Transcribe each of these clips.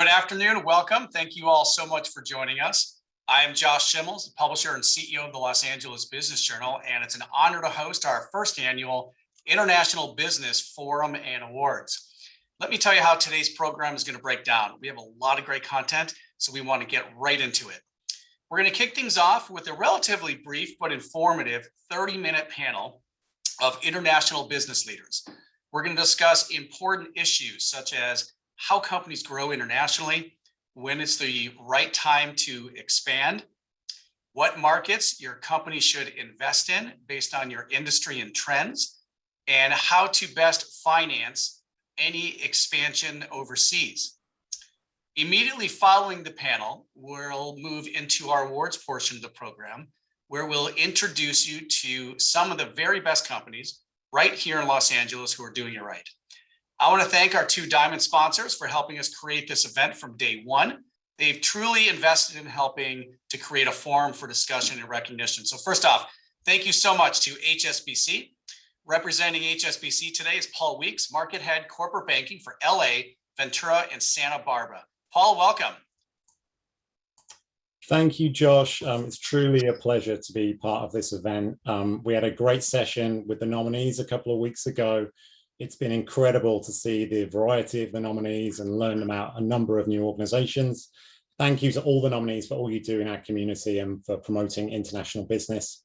Good afternoon, welcome. Thank you all so much for joining us. I am Josh Schimmels, the publisher and CEO of the Los Angeles Business Journal, and it's an honor to host our first annual International Business Forum and Awards. Let me tell you how today's program is going to break down. We have a lot of great content, so we want to get right into it. We're going to kick things off with a relatively brief but informative 30-minute panel of international business leaders. We're going to discuss important issues such as how companies grow internationally, when it's the right time to expand, what markets your company should invest in based on your industry and trends, and how to best finance any expansion overseas. Immediately following the panel, we'll move into our awards portion of the program, where we'll introduce you to some of the very best companies right here in Los Angeles who are doing it right. I want to thank our two diamond sponsors for helping us create this event from day one. They've truly invested in helping to create a forum for discussion and recognition. So first off, thank you so much to HSBC. Representing HSBC today is Paul Weeks, Market Head Corporate Banking for LA, Ventura, and Santa Barbara. Paul, welcome. Thank you, Josh. It's truly a pleasure to be part of this event. We had a great session with the nominees a couple of weeks ago. It's been incredible to see the variety of the nominees and learn about a number of new organizations. Thank you to all the nominees for all you do in our community and for promoting international business.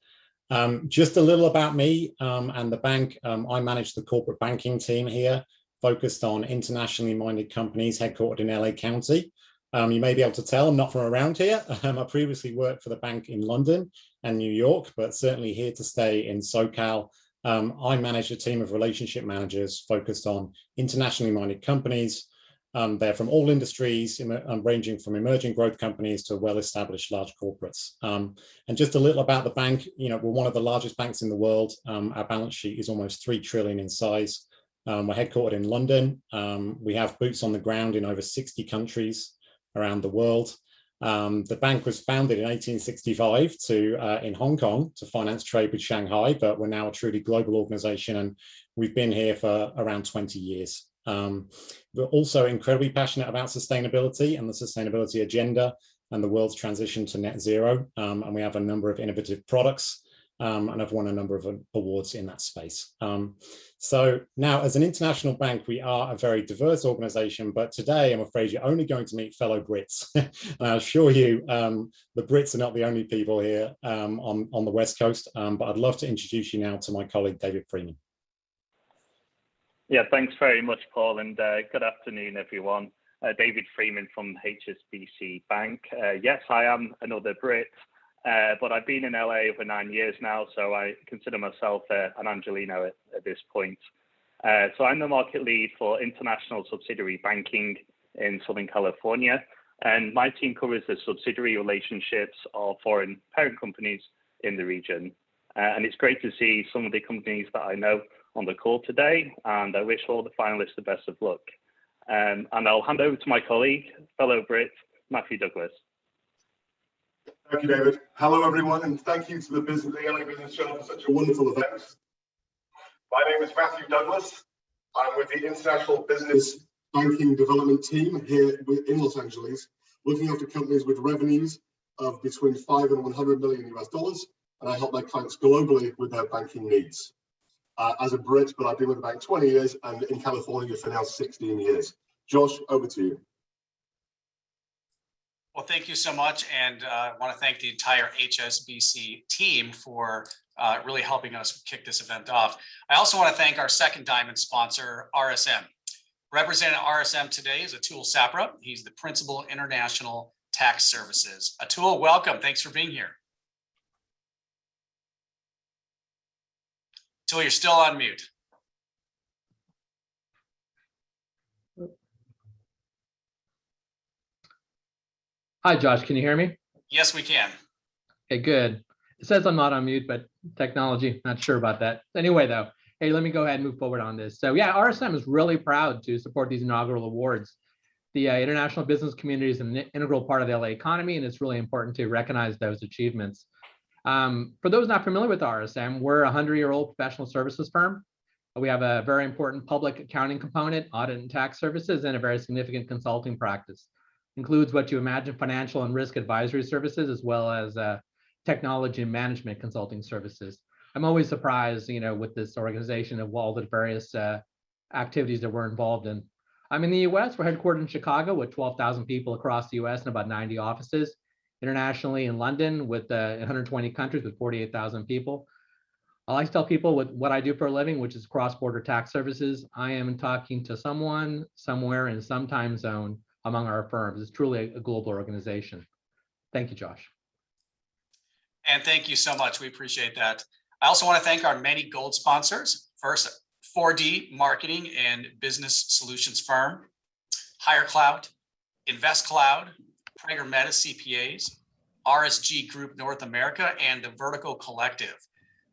Just a little about me and the bank. I manage the corporate banking team here, focused on internationally minded companies headquartered in LA County. You may be able to tell I'm not from around here. I previously worked for the bank in London and New York, but certainly here to stay in SoCal. I manage a team of relationship managers focused on internationally minded companies. They're from all industries, ranging from emerging growth companies to well-established large corporates. And just a little about the bank, we're one of the largest banks in the world. Our balance sheet is almost 3 trillion in size. We're headquartered in London. We have boots on the ground in over 60 countries around the world. The bank was founded in 1865 in Hong Kong to finance trade with Shanghai, but we're now a truly global organization and we've been here for around 20 years. We're also incredibly passionate about sustainability and the sustainability agenda and the world's transition to net zero. And we have a number of innovative products and I've won a number of awards in that space. So now as an international bank, we are a very diverse organization, but today I'm afraid you're only going to meet fellow Brits. And I assure you, the Brits are not the only people here on the West Coast, but I'd love to introduce you now to my colleague, David Freeman. Yeah, thanks very much, Paul, and good afternoon, everyone. David Freeman from HSBC Bank. Yes, I am another Brit. But I've been in LA over 9 years now, so I consider myself an Angelino at this point. So I'm the market lead for international subsidiary banking in Southern California, and my team covers the subsidiary relationships of foreign parent companies in the region. And it's great to see some of the companies that I know on the call today, and I wish all the finalists the best of luck. And I'll hand over to my colleague, fellow Brit, Matthew Douglas. Thank you, David. Hello, everyone, and thank you to the LA Business Journal for such a wonderful event. My name is Matthew Douglas. I'm with the International Business Banking Development Team here in Los Angeles, looking after companies with revenues of between 5 and 100 million US dollars, and I help my clients globally with their banking needs. As a Brit, but I've been with the bank 20 years, and in California for now 16 years. Josh, over to you. Well, thank you so much. And I want to thank the entire HSBC team for really helping us kick this event off. I also want to thank our second diamond sponsor, RSM. Representing RSM today is Atul Sapra. He's the Principal International Tax Services. Atul, welcome. Thanks for being here. Atul, you're still on mute. Hi, Josh, can you hear me? Yes, we can. Okay, good. It says I'm not on mute, but technology, not sure about that. Anyway, though, hey, let me go ahead and move forward on this. So yeah, RSM is really proud to support these inaugural awards. The international business community is an integral part of the LA economy, and it's really important to recognize those achievements. For those not familiar with RSM, we're a 100-year-old professional services firm. We have a very important public accounting component, audit and tax services, and a very significant consulting practice. includes what you imagine, financial and risk advisory services, as well as technology and management consulting services. I'm always surprised, with this organization of all the various activities that we're involved in. I'm in the US. We're headquartered in Chicago with 12,000 people across the US and about 90 offices. Internationally in London with 120 countries with 48,000 people. I like to tell people with what I do for a living, which is cross-border tax services. I am talking to someone, somewhere in some time zone among our firms. It's truly a global organization. Thank you, Josh. And thank you so much. We appreciate that. I also want to thank our many gold sponsors. First, 4D Marketing and Business Solutions Firm, HireCloud, InvestCloud, Prager Meta CPAs, RSG Group North America, and the Vertical Collective.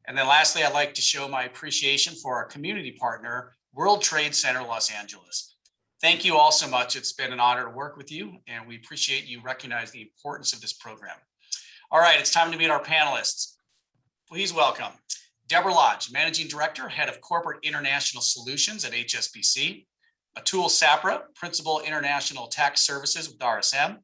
And then lastly, I'd like to show my appreciation for our community partner, World Trade Center Los Angeles. Thank you all so much. It's been an honor to work with you, and we appreciate you recognize the importance of this program. All right, it's time to meet our panelists. Please welcome Deborah Lodge, Managing Director, Head of Corporate International Solutions at HSBC, Atul Sapra, Principal International Tax Services with RSM,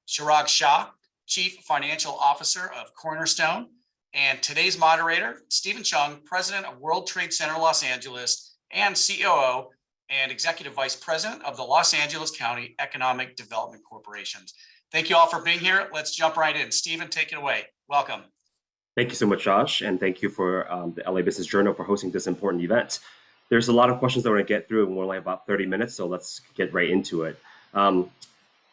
Chirag Shah, Chief Financial Officer of Cornerstone, and today's moderator, Stephen Chung, President of World Trade Center Los Angeles and COO and Executive Vice President of the Los Angeles County Economic Development Corporations. Thank you all for being here. Let's jump right in. Stephen, take it away. Welcome. Thank you so much, Josh, and thank you for the LA Business Journal for hosting this important event. There's a lot of questions that we're going to get through, and we're only about 30 minutes, so let's get right into it.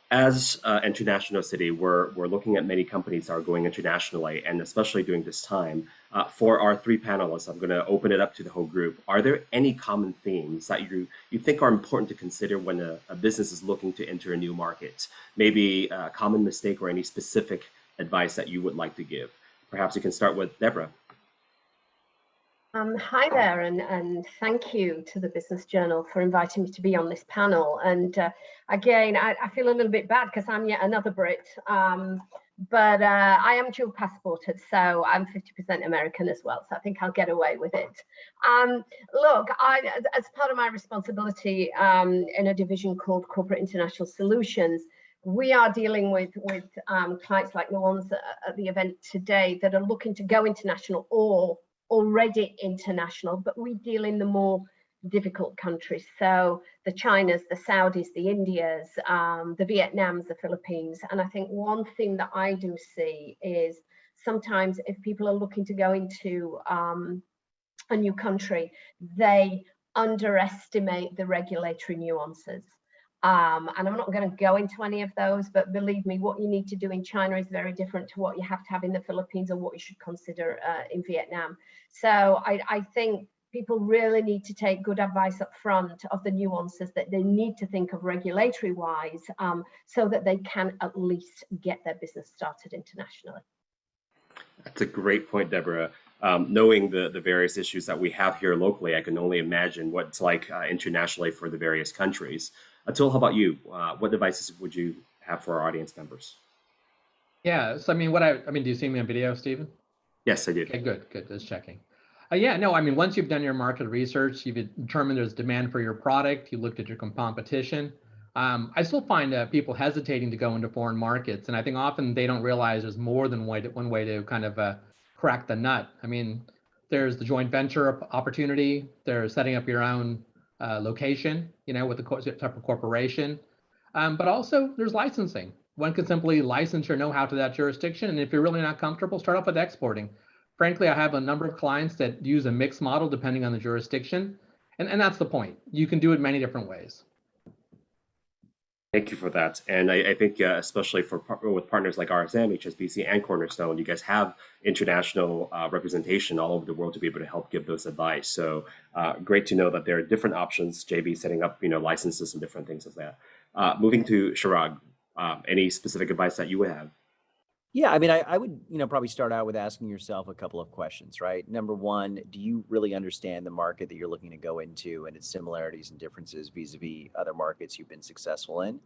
As an international city, we're looking at many companies that are going internationally, and especially during this time. For our three panelists, I'm going to open it up to the whole group. Are there any common themes that you think are important to consider when a business is looking to enter a new market? Maybe a common mistake or any specific advice that you would like to give? Perhaps you can start with Deborah. Hi there, and thank you to the Business Journal for inviting me to be on this panel. And again, I feel a little bit bad because I'm yet another Brit, but I am dual passported, so I'm 50% American as well, so I think I'll get away with it. Look, as part of my responsibility in a division called Corporate International Solutions, we are dealing with clients like the ones at the event today that are looking to go international or already international, but we deal in the more difficult countries. So the Chinas, the Saudis, the Indias, the Vietnams, the Philippines. And I think one thing that I do see is sometimes if people are looking to go into a new country, they underestimate the regulatory nuances. And I'm not going to go into any of those, but believe me, what you need to do in China is very different to what you have to have in the Philippines or what you should consider in Vietnam. So I think people really need to take good advice up front of the nuances that they need to think of regulatory wise, so that they can at least get their business started internationally. That's a great point, Deborah. Knowing the various issues that we have here locally, I can only imagine what it's like internationally for the various countries. Atul, how about you? What advices would you have for our audience members? Yeah, so I mean, do you see me on video, Stephen? Yes, I do. Okay, good, just checking. Once you've done your market research, you've determined there's demand for your product, you looked at your competition. I still find people hesitating to go into foreign markets, and I think often they don't realize there's more than one way to kind of crack the nut. I mean, there's the joint venture opportunity, there's setting up your own location, with a type of corporation, but also there's licensing. One can simply license your know-how to that jurisdiction, and if you're really not comfortable, start off with exporting. Frankly, I have a number of clients that use a mixed model depending on the jurisdiction, and that's the point. You can do it many different ways. Thank you for that. And I think especially with partners like RSM, HSBC, and Cornerstone, you guys have international representation all over the world to be able to help give those advice. So great to know that there are different options, JB setting up licenses and different things of that. Moving to Chirag, any specific advice that you would have? Yeah, I mean, I would, probably start out with asking yourself a couple of questions, right? Number one, do you really understand the market that you're looking to go into and its similarities and differences vis-a-vis other markets you've been successful in?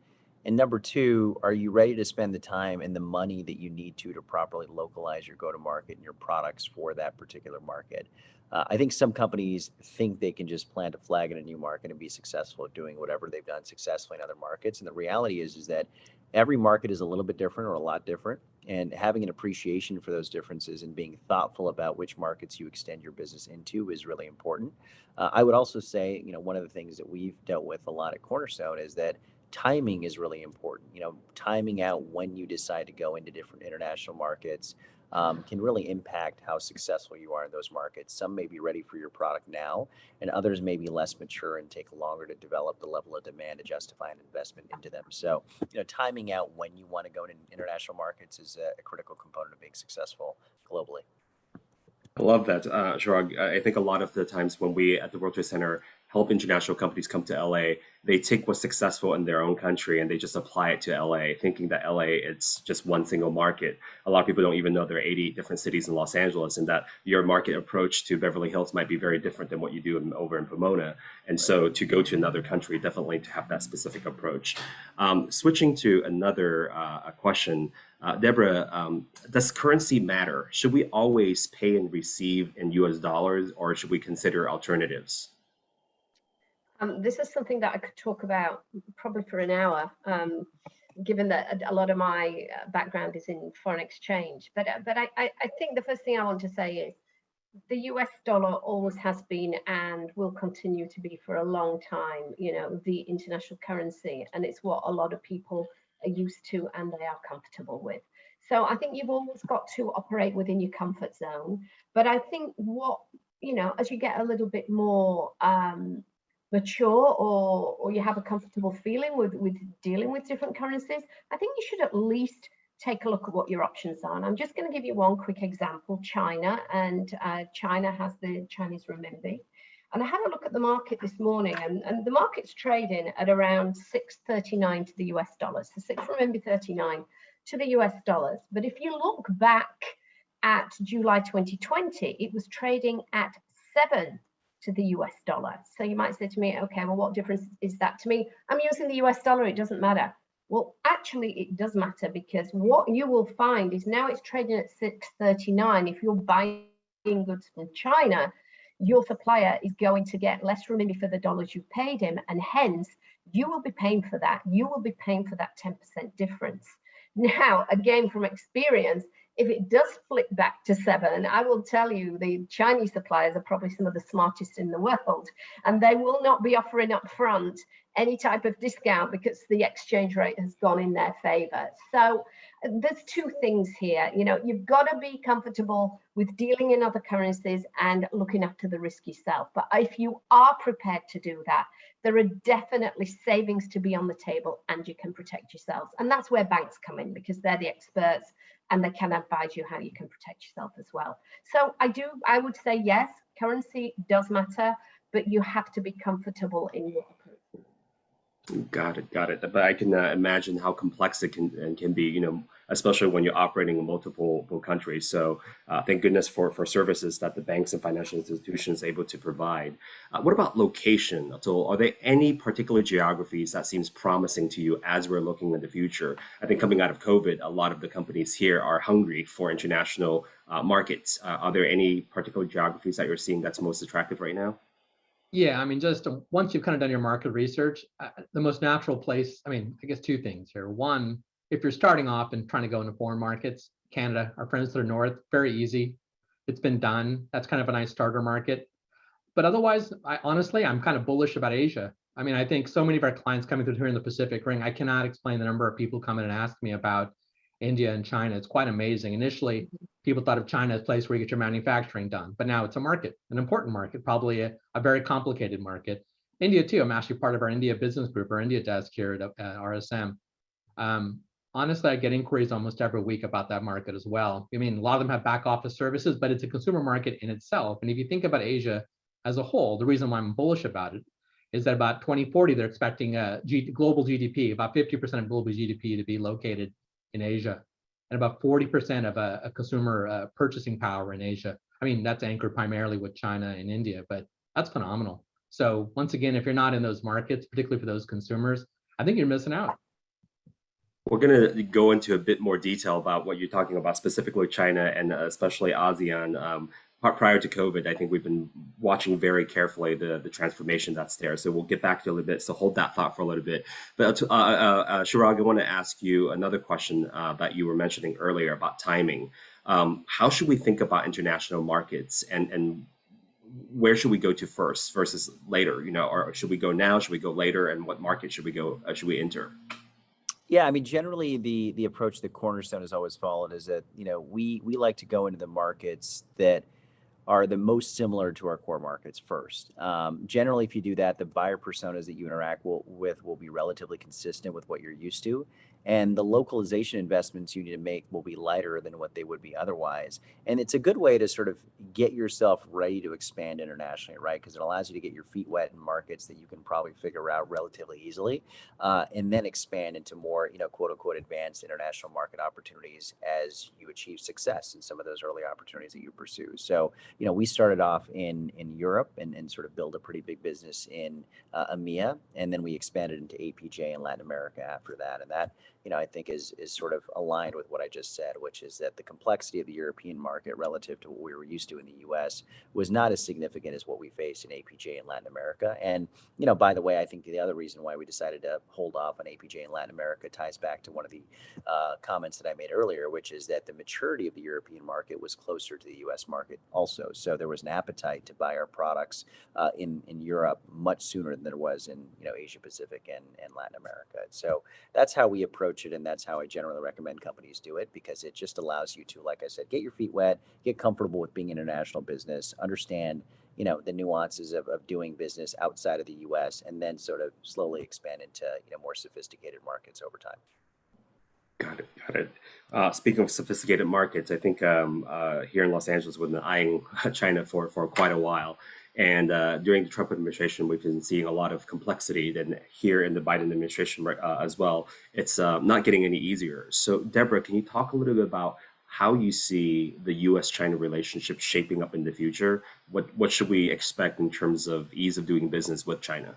And number two, are you ready to spend the time and the money that you need to properly localize your go-to-market and your products for that particular market? I think some companies think they can just plant a flag in a new market and be successful at doing whatever they've done successfully in other markets. And the reality is that every market is a little bit different or a lot different, and having an appreciation for those differences and being thoughtful about which markets you extend your business into is really important. I would also say, one of the things that we've dealt with a lot at Cornerstone is that timing is really important. Timing out when you decide to go into different international markets can really impact how successful you are in those markets. Some may be ready for your product now, and others may be less mature and take longer to develop the level of demand to justify an investment into them. So, timing out when you want to go into international markets is a critical component of being successful globally. I love that, Chirag. I think a lot of the times when we at the World Trade Center help international companies come to LA, they take what's successful in their own country and they just apply it to LA, thinking that LA it's just one single market. A lot of people don't even know there are 80 different cities in Los Angeles, and that your market approach to Beverly Hills might be very different than what you do over in Pomona. And so to go to another country, definitely to have that specific approach. Switching to another question. Deborah, does currency matter? Should we always pay and receive in US dollars, or should we consider alternatives? This is something that I could talk about probably for an hour, given that a lot of my background is in foreign exchange. But I think the first thing I want to say is the US dollar always has been and will continue to be for a long time, the international currency. And it's what a lot of people are used to and they are comfortable with. So I think you've always got to operate within your comfort zone. But I think as you get a little bit more mature or you have a comfortable feeling with dealing with different currencies, I think you should at least take a look at what your options are. And I'm just going to give you one quick example, China. And China has the Chinese renminbi. And I had a look at the market this morning, and the market's trading at around 6.39 to the US dollars. So 6 renminbi 39 to the US dollars. But if you look back at July 2020, it was trading at 7 to the US dollar. So you might say to me, okay, well, what difference is that to me? I'm using the US dollar, it doesn't matter. Well, actually, it does matter, because what you will find is now it's trading at 6.39. If you're buying goods from China, your supplier is going to get less renminbi for the dollars you paid him, and hence you will be paying for that. You will be paying for that 10% difference. Now, again, from experience, if it does flip back to 7, I will tell you the Chinese suppliers are probably some of the smartest in the world, and they will not be offering up front any type of discount because the exchange rate has gone in their favor. So there's two things here. You've got to be comfortable with dealing in other currencies and looking after the risk yourself. But if you are prepared to do that, there are definitely savings to be on the table and you can protect yourselves. And that's where banks come in, because they're the experts and they can advise you how you can protect yourself as well. So I would say yes, currency does matter, but you have to be comfortable in your approach. Got it. But I can imagine how complex it can be, especially when you're operating in multiple countries. So thank goodness for services that the banks and financial institutions are able to provide. What about location? So are there any particular geographies that seems promising to you as we're looking in the future? I think coming out of COVID, a lot of the companies here are hungry for international markets. Are there any particular geographies that you're seeing that's most attractive right now? Yeah, just once you've kind of done your market research, the most natural place, I guess two things here. One, if you're starting off and trying to go into foreign markets, Canada, our friends to the north, very easy. It's been done. That's kind of a nice starter market. But otherwise, I'm kind of bullish about Asia. I think so many of our clients coming through here in the Pacific Ring, I cannot explain the number of people coming and ask me about India and China. It's quite amazing. Initially, people thought of China as a place where you get your manufacturing done, but now it's a market, an important market, probably a very complicated market. India too, I'm actually part of our India business group, our India desk here at RSM. Honestly, I get inquiries almost every week about that market as well. A lot of them have back office services, but it's a consumer market in itself. And if you think about Asia as a whole, the reason why I'm bullish about it is that about 2040, they're expecting global GDP, about 50% of global GDP to be located in Asia, and about 40% of a consumer purchasing power in Asia. That's anchored primarily with China and India, but that's phenomenal. So once again, if you're not in those markets, particularly for those consumers, I think you're missing out. We're going to go into a bit more detail about what you're talking about, specifically China and especially ASEAN. prior to COVID, I think we've been watching very carefully the transformation that's there. So we'll get back to it a little bit. So hold that thought for a little bit. But Chirag, I want to ask you another question that you were mentioning earlier about timing. How should we think about international markets, and where should we go to first versus later? Or should we go now? Should we go later? And what market should we go? Should we enter? Yeah, I mean, generally the approach that Cornerstone has always followed is that, we like to go into the markets that are the most similar to our core markets first. Generally, if you do that, the buyer personas that you interact with will be relatively consistent with what you're used to. And the localization investments you need to make will be lighter than what they would be otherwise. And it's a good way to sort of get yourself ready to expand internationally, right? Because it allows you to get your feet wet in markets that you can probably figure out relatively easily, and then expand into more, quote unquote, advanced international market opportunities as you achieve success in some of those early opportunities that you pursue. So, we started off in Europe and sort of built a pretty big business in EMEA, and then we expanded into APJ and Latin America after that. And that, I think is sort of aligned with what I just said, which is that the complexity of the European market relative to what we were used to in the US was not as significant as what we faced in APJ and Latin America. And, by the way, I think the other reason why we decided to hold off on APJ and Latin America ties back to one of the comments that I made earlier, which is that the maturity of the European market was closer to the US market also. So there was an appetite to buy our products in Europe much sooner than there was in, Asia Pacific and Latin America. So that's how we approach it, and that's how I generally recommend companies do it, because it just allows you to, like I said, get your feet wet, get comfortable with being international business, understand the nuances of doing business outside of the US, and then sort of slowly expand into more sophisticated markets over time. Got it. Speaking of sophisticated markets, I think here in Los Angeles, we've been eyeing China for quite a while. And during the Trump administration, we've been seeing a lot of complexity. Then here in the Biden administration as well, it's not getting any easier. So Deborah, can you talk a little bit about how you see the U.S.-China relationship shaping up in the future? What should we expect in terms of ease of doing business with China?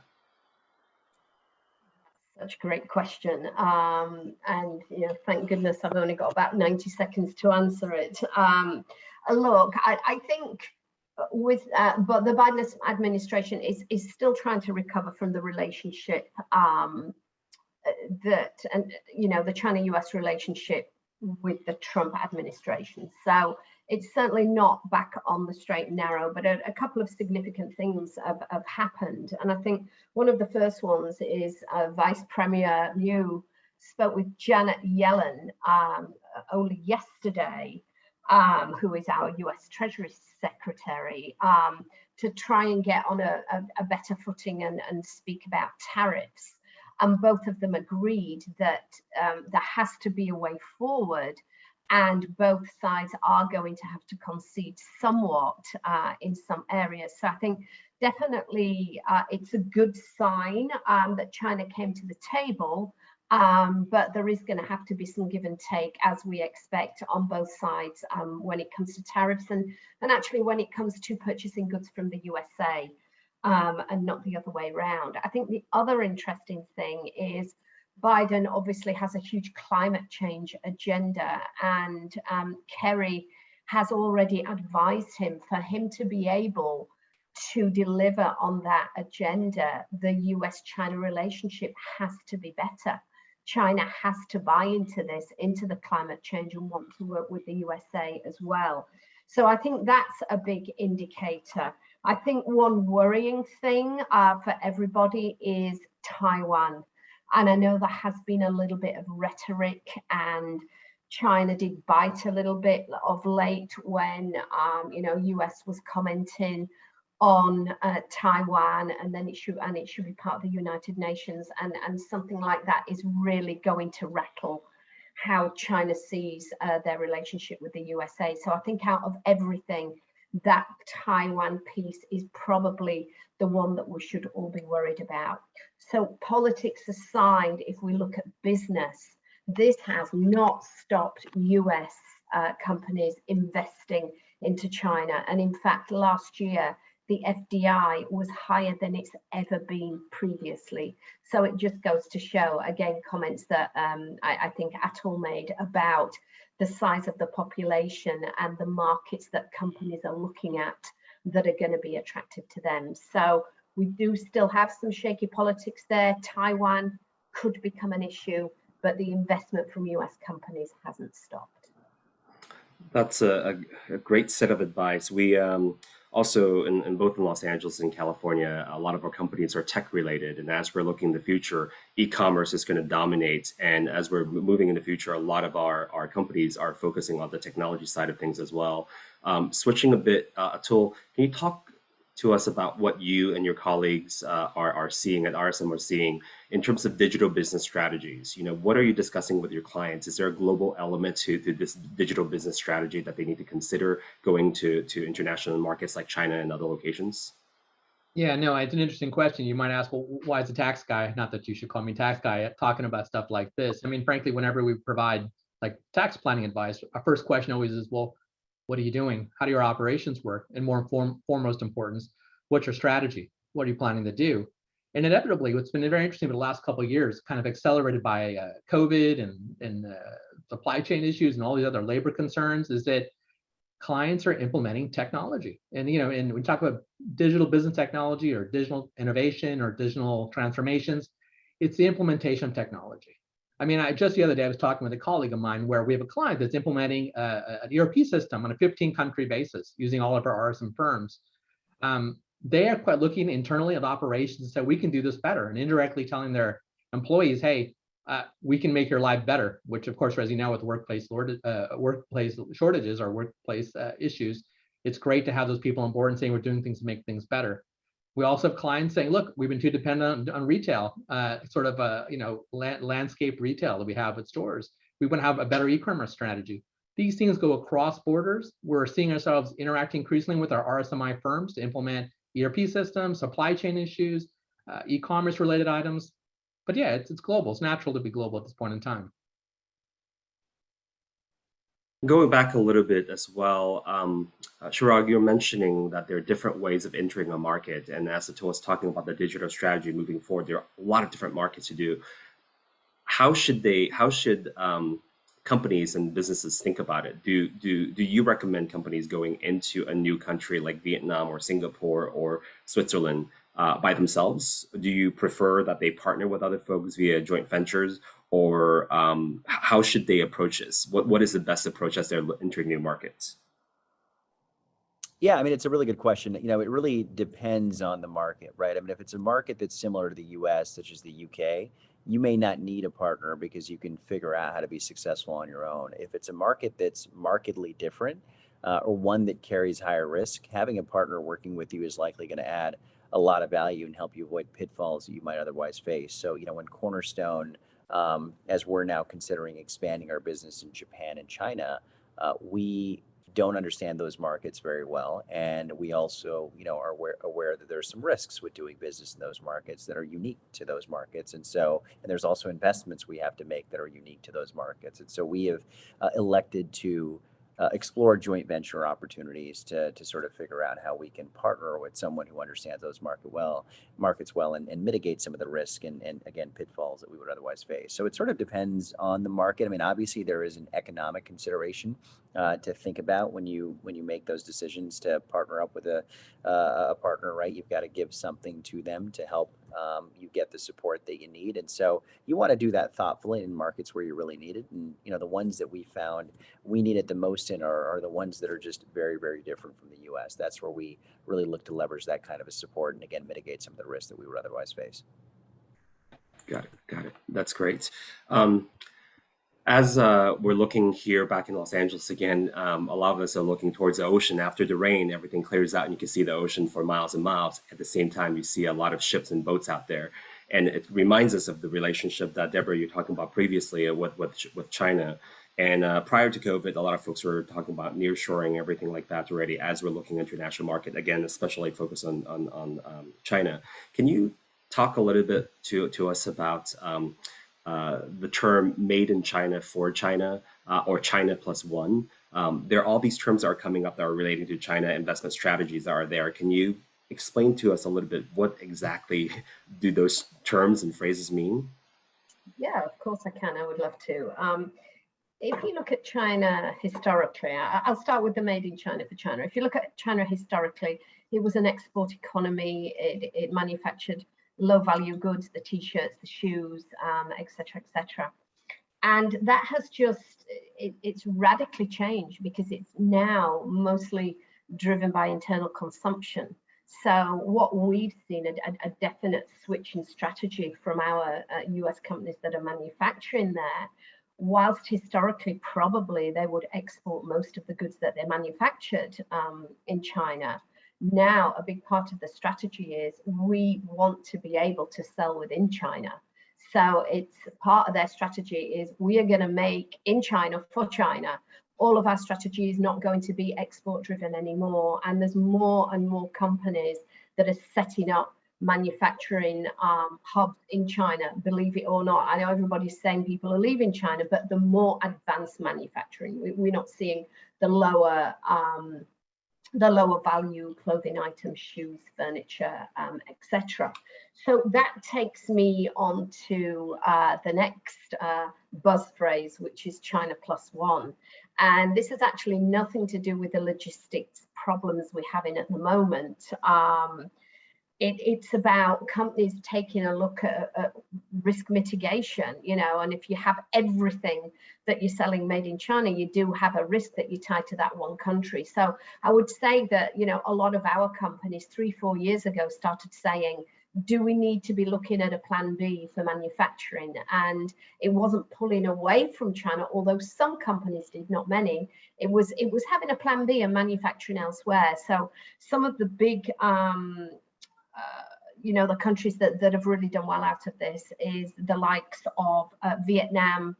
Such a great question. And thank goodness I've only got about 90 seconds to answer it. Look, I think but the Biden administration is still trying to recover from the relationship the China-US relationship with the Trump administration. So it's certainly not back on the straight and narrow, but a couple of significant things have happened. And I think one of the first ones is Vice Premier Liu spoke with Janet Yellen only yesterday, who is our US Treasury Secretary, to try and get on a better footing and speak about tariffs. And both of them agreed that there has to be a way forward, and both sides are going to have to concede somewhat in some areas. So I think definitely it's a good sign that China came to the table, but there is going to have to be some give and take, as we expect on both sides when it comes to tariffs and actually when it comes to purchasing goods from the USA. And not the other way around. I think the other interesting thing is Biden obviously has a huge climate change agenda, and Kerry has already advised him for him to be able to deliver on that agenda. The US-China relationship has to be better. China has to buy into this, into the climate change, and want to work with the USA as well. So I think that's a big indicator. I think one worrying thing for everybody is Taiwan. And I know there has been a little bit of rhetoric, and China did bite a little bit of late when, US was commenting on Taiwan, and then it should be part of the United Nations, and something like that is really going to rattle how China sees their relationship with the USA. So I think out of everything, that Taiwan piece is probably the one that we should all be worried about. So politics aside, if we look at business, this has not stopped US companies investing into China. And in fact, last year, the FDI was higher than it's ever been previously. So it just goes to show, again, comments that I think Atul made about the size of the population and the markets that companies are looking at that are going to be attractive to them. So we do still have some shaky politics there. Taiwan could become an issue, but the investment from US companies hasn't stopped. That's a great set of advice. We also, in both in Los Angeles and California, a lot of our companies are tech related. And as we're looking in the future, e-commerce is going to dominate. And as we're moving in the future, a lot of our companies are focusing on the technology side of things as well. Switching a bit, Atul, can you talk to us about what you and your colleagues are seeing at RSM are seeing in terms of digital business strategies? You know, what are you discussing with your clients? Is there a global element to this digital business strategy that they need to consider going to international markets like China and other locations? Yeah, no, it's an interesting question. You might ask, well, why is a tax guy, not that you should call me tax guy, talking about stuff like this? I mean, frankly, whenever we provide like tax planning advice, our first question always is, well, what are you doing? How do your operations work? And more foremost importance, what's your strategy? What are you planning to do? And inevitably, what's been very interesting for the last couple of years, kind of accelerated by COVID and supply chain issues and all these other labor concerns, is that clients are implementing technology. And and we talk about digital business technology or digital innovation or digital transformations. It's the implementation of technology. I mean, just the other day, I was talking with a colleague of mine where we have a client that's implementing an ERP system on a 15-country basis using all of our RSM firms. They are quite looking internally at operations, so we can do this better, and indirectly telling their employees, hey, we can make your life better, which of course, as you know, with workplace shortages or workplace issues, it's great to have those people on board and saying we're doing things to make things better. We also have clients saying, look, we've been too dependent on retail, sort of landscape retail that we have at stores. We want to have a better e-commerce strategy. These things go across borders. We're seeing ourselves interacting increasingly with our RSMI firms to implement ERP systems, supply chain issues, e-commerce related items. But yeah, it's global. It's natural to be global at this point in time. Going back a little bit as well, Chirag, you're mentioning that there are different ways of entering a market. And as Atul was talking about the digital strategy moving forward, there are a lot of different markets to do. How should companies and businesses think about it? Do you recommend companies going into a new country like Vietnam or Singapore or Switzerland by themselves? Do you prefer that they partner with other folks via joint ventures? Or how should they approach this? What is the best approach as they're entering new markets? Yeah, I mean, it's a really good question. You know, it really depends on the market, right? I mean, if it's a market that's similar to the US, such as the UK, you may not need a partner because you can figure out how to be successful on your own. If it's a market that's markedly different or one that carries higher risk, having a partner working with you is likely going to add a lot of value and help you avoid pitfalls that you might otherwise face. So, when Cornerstone, as we're now considering expanding our business in Japan and China, we don't understand those markets very well. And we also, are aware that there's some risks with doing business in those markets that are unique to those markets. And there's also investments we have to make that are unique to those markets. And so we have elected to explore joint venture opportunities to sort of figure out how we can partner with someone who understands those markets well and mitigate some of the risk and again, pitfalls that we would otherwise face. So it sort of depends on the market. I mean, obviously there is an economic consideration to think about when you make those decisions to partner up with a partner, right? You've got to give something to them to help you get the support that you need. And so you want to do that thoughtfully in markets where you really need it. And, the ones that we found we need it the most in are the ones that are just very, very different from the US. That's where we really look to leverage that kind of a support and again, mitigate some of the risks that we would otherwise face. Got it. That's great. As we're looking here back in Los Angeles again, a lot of us are looking towards the ocean. After the rain, everything clears out and you can see the ocean for miles and miles. At the same time, you see a lot of ships and boats out there. And it reminds us of the relationship that, Deborah, you're talking about previously with China. And prior to COVID, a lot of folks were talking about nearshoring, everything like that already, as we're looking at international market, again, especially focused on China. Can you talk a little bit to us about the term made in China for China or China plus one? There are all these terms that are coming up that are relating to China investment strategies that are there. Can you explain to us a little bit what exactly do those terms and phrases mean? Yeah, of course I can. I would love to. If you look at China historically, I'll start with the made in China for China. If you look at China historically, it was an export economy. It manufactured low value goods, the t-shirts, the shoes, etc., etc. And that has just, it's radically changed because it's now mostly driven by internal consumption. So what we've seen a definite switch in strategy from our US companies that are manufacturing there. Whilst historically, probably they would export most of the goods that they manufactured in China. Now, a big part of the strategy is we want to be able to sell within China. So it's part of their strategy is we are going to make in China for China. All of our strategy is not going to be export driven anymore. And there's more and more companies that are setting up manufacturing hubs in China, believe it or not. I know everybody's saying people are leaving China, but the more advanced manufacturing, we're not seeing the lower value clothing items, shoes, furniture, etc. So that takes me on to the next buzz phrase, which is China plus one. And this has actually nothing to do with the logistics problems we're having at the moment. It's about companies taking a look at risk mitigation, you know, and if you have everything that you're selling made in China, you do have a risk that you tie to that one country. So I would say that, you know, a lot of our companies 3-4 years ago started saying, do we need to be looking at a plan B for manufacturing? And it wasn't pulling away from China, although some companies did, not many. It was having a plan B and manufacturing elsewhere. So some of the big you know, the countries that have really done well out of this is the likes of Vietnam,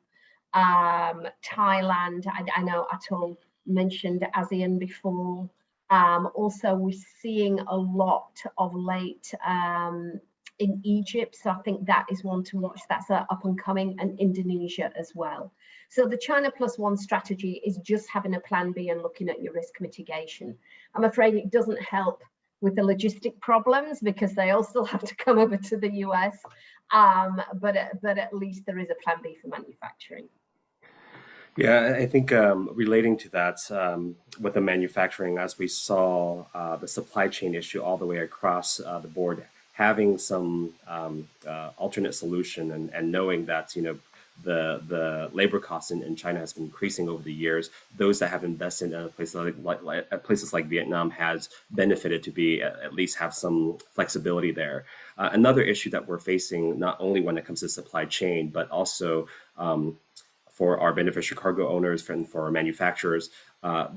Thailand. I know Atul mentioned ASEAN before. Also, we're seeing a lot of late in Egypt. So I think that is one to watch. That's up and coming, and Indonesia as well. So the China plus one strategy is just having a plan B and looking at your risk mitigation. I'm afraid it doesn't help with the logistic problems because they all still have to come over to the US. But at least there is a plan B for manufacturing. Yeah, I think relating to that with the manufacturing, as we saw the supply chain issue all the way across the board, having some alternate solution and knowing that, you know, the labor costs in China has been increasing over the years. Those that have invested in places like Vietnam has benefited to be at least have some flexibility there. Another issue that we're facing, not only when it comes to supply chain, but also for our beneficial cargo owners and for our manufacturers,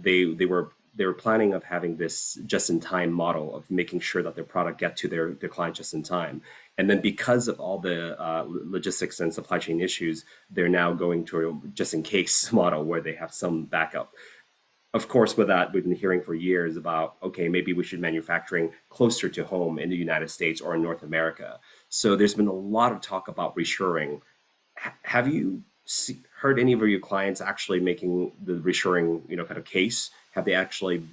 they were planning of having this just-in-time model of making sure that their product get to their client just in time. And then because of all the logistics and supply chain issues, they're now going to a just-in-case model where they have some backup. Of course, with that, we've been hearing for years about, okay, maybe we should manufacturing closer to home in the United States or in North America. So there's been a lot of talk about reshoring. Have you heard any of your clients actually making the reshoring, you know, kind of case? Have they actually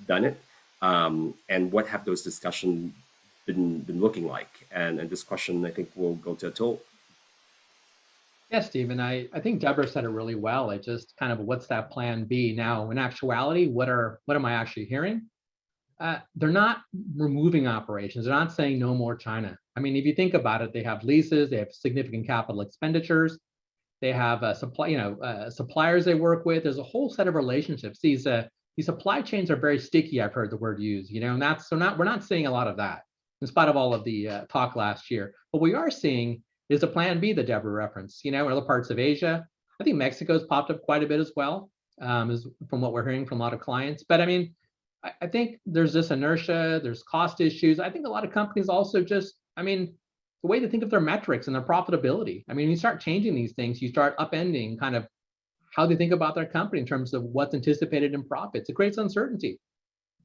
done it? And what have those discussions been looking like? And this question, I think, will go to Atul. Yes, Stephen, I think Deborah said it really well. It just kind of, what's that plan B? Now, in actuality, what am I actually hearing? They're not removing operations. They're not saying no more China. I mean, if you think about it, they have leases, they have significant capital expenditures, they have suppliers they work with. There's a whole set of relationships. These supply chains are very sticky. I've heard the word used, you know, and that's we're not seeing a lot of that in spite of all of the talk last year. What we are seeing is a plan B that Deborah referenced, you know, in other parts of Asia. I think Mexico's popped up quite a bit as well, from what we're hearing from a lot of clients. But I mean, I think there's this inertia, there's cost issues. I think a lot of companies also just, I mean, the way to think of their metrics and their profitability. I mean, you start changing these things, you start upending kind of how they think about their company in terms of what's anticipated in profits. It creates uncertainty.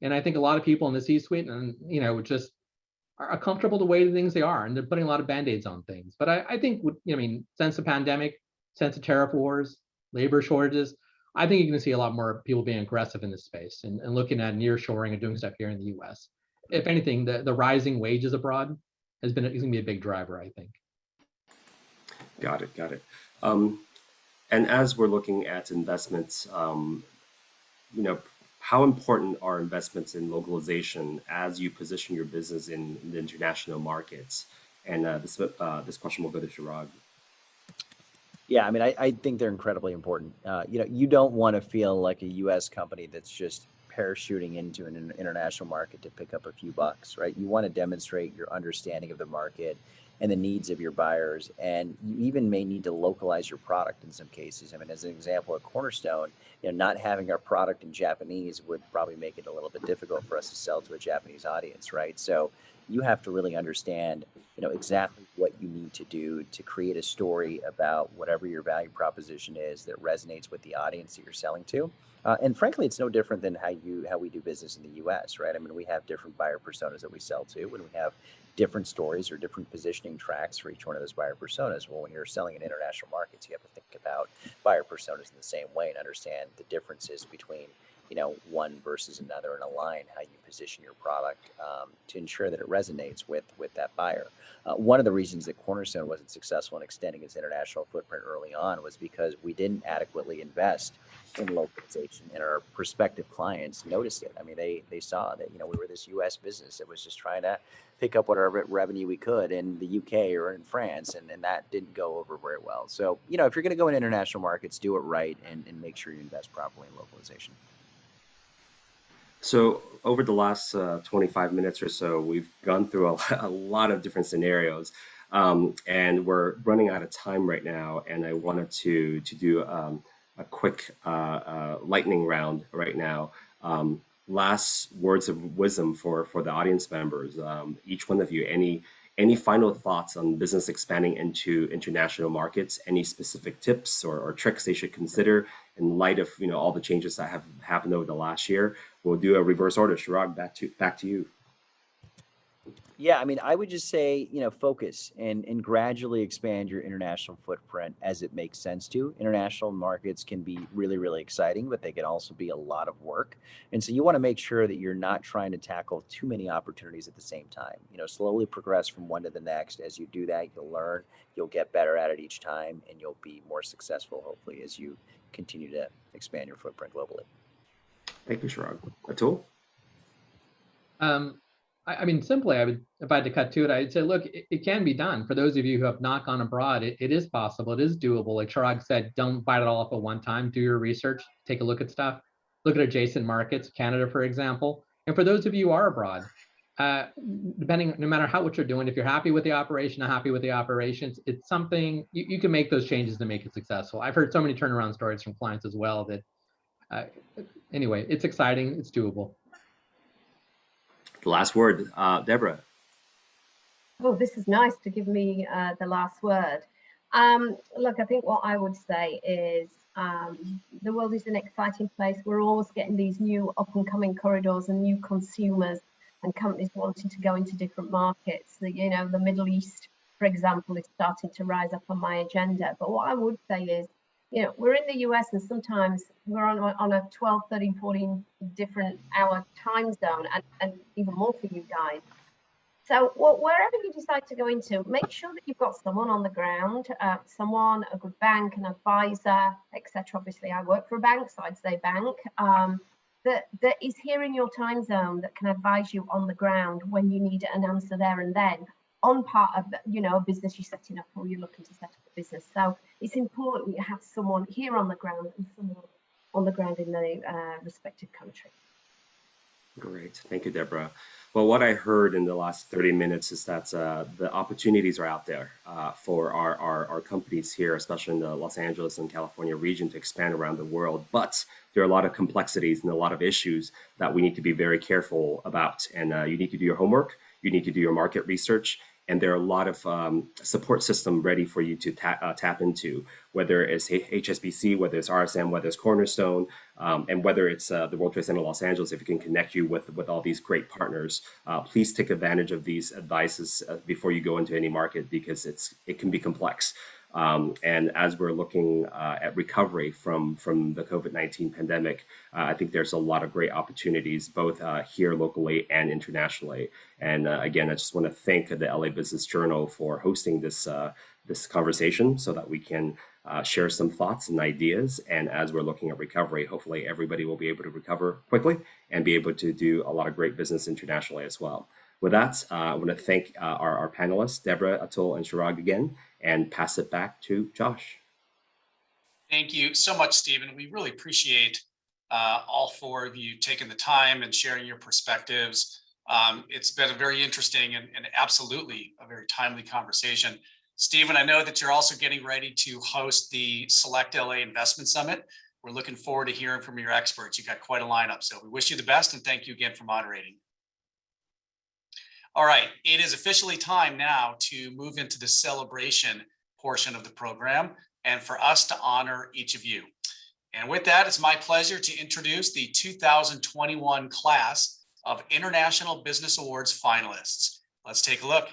And I think a lot of people in the C-suite and, you know, just are comfortable the way the things they are, and they're putting a lot of band-aids on things. But I think, I mean, since the pandemic, since the tariff wars, labor shortages, I think you're going to see a lot more people being aggressive in this space and looking at nearshoring and doing stuff here in the US. if anything, the rising wages abroad is going to be a big driver, I think. Got it. Got it. And as we're looking at investments, how important are investments in localization as you position your business in the international markets? And this question will go to Chirag. Yeah, I mean, I think they're incredibly important. You don't want to feel like a U.S. company that's just parachuting into an international market to pick up a few bucks, right? You want to demonstrate your understanding of the market and the needs of your buyers, and you even may need to localize your product in some cases. I mean, as an example, at Cornerstone, not having our product in Japanese would probably make it a little bit difficult for us to sell to a Japanese audience, right? So you have to really understand exactly what you need to do to create a story about whatever your value proposition is that resonates with the audience that you're selling to. And frankly, it's no different than how we do business in the U.S., right? I mean, we have different buyer personas that we sell to, and we have different stories or different positioning tracks for each one of those buyer personas. Well, when you're selling in international markets, you have to think about buyer personas in the same way and understand the differences between one versus another, and align how you position your product to ensure that it resonates with that buyer. One of the reasons that Cornerstone wasn't successful in extending its international footprint early on was because we didn't adequately invest in localization, and our prospective clients noticed it. I mean, they saw that we were this U.S. business that was just trying to pick up whatever revenue we could in the UK or in France, and that didn't go over very well. So if you're going to go in international markets, do it right and make sure you invest properly in localization. So over the last 25 minutes or so, we've gone through a lot of different scenarios, and we're running out of time right now. And I wanted to do a quick lightning round right now. Last words of wisdom for the audience members. Each one of you, any final thoughts on business expanding into international markets? Any specific tips or tricks they should consider in light of all the changes that have happened over the last year? We'll do a reverse order. Chirag, back to you. Yeah, I mean, I would just say, focus and gradually expand your international footprint as it makes sense to. International markets can be really, really exciting, but they can also be a lot of work. And so you want to make sure that you're not trying to tackle too many opportunities at the same time. Slowly progress from one to the next. As you do that, you'll learn, you'll get better at it each time, and you'll be more successful, hopefully, as you continue to expand your footprint globally. Thank you, Chirag. Atul? I mean, simply, if I had to cut to it, I'd say, look, it can be done. For those of you who have not gone abroad, it is possible. It is doable. Like Chirag said, don't bite it all up at one time. Do your research, take a look at stuff, look at adjacent markets, Canada, for example. And for those of you who are abroad, no matter what you're doing, if you're happy with the operation, not happy with the operations, it's something you can make those changes to make it successful. I've heard so many turnaround stories from clients as well that, anyway, it's exciting, it's doable. The last word, Deborah. Oh, this is nice to give me the last word. Look, I think what I would say is the world is an exciting place. We're always getting these new up and coming corridors and new consumers and companies wanting to go into different markets. The Middle East, for example, is starting to rise up on my agenda. But what I would say is, we're in the US, and sometimes we're on a 12, 13, 14 different hour time zone, and even more for you guys. So wherever you decide to go into, make sure that you've got someone on the ground, a good bank, an advisor, etc. Obviously, I work for a bank, so I'd say bank, that is here in your time zone, that can advise you on the ground when you need an answer there and then, on part of a business you're setting up, or you're looking to set up a business. So it's important you have someone here on the ground and someone on the ground in the respective country. Great. Thank you, Deborah. Well, what I heard in the last 30 minutes is that the opportunities are out there for our companies here, especially in the Los Angeles and California region, to expand around the world. But there are a lot of complexities and a lot of issues that we need to be very careful about. And you need to do your homework. You need to do your market research. And there are a lot of support system ready for you to tap into, whether it's HSBC, whether it's RSM, whether it's Cornerstone, and whether it's the World Trade Center Los Angeles. If you can connect you with all these great partners, please take advantage of these advices before you go into any market, because it can be complex. And as we're looking at recovery from the COVID-19 pandemic, I think there's a lot of great opportunities, both here locally and internationally. And again, I just want to thank the LA Business Journal for hosting this conversation so that we can share some thoughts and ideas. And as we're looking at recovery, hopefully everybody will be able to recover quickly and be able to do a lot of great business internationally as well. With that, I want to thank our panelists, Deborah, Atul, and Chirag again, and pass it back to Josh. Thank you so much, Stephen. We really appreciate all four of you taking the time and sharing your perspectives. It's been a very interesting and absolutely a very timely conversation. Stephen, I know that you're also getting ready to host the Select LA Investment Summit. We're looking forward to hearing from your experts. You've got quite a lineup, so we wish you the best and thank you again for moderating. All right, it is officially time now to move into the celebration portion of the program and for us to honor each of you. And with that, it's my pleasure to introduce the 2021 class of International Business Awards finalists. Let's take a look.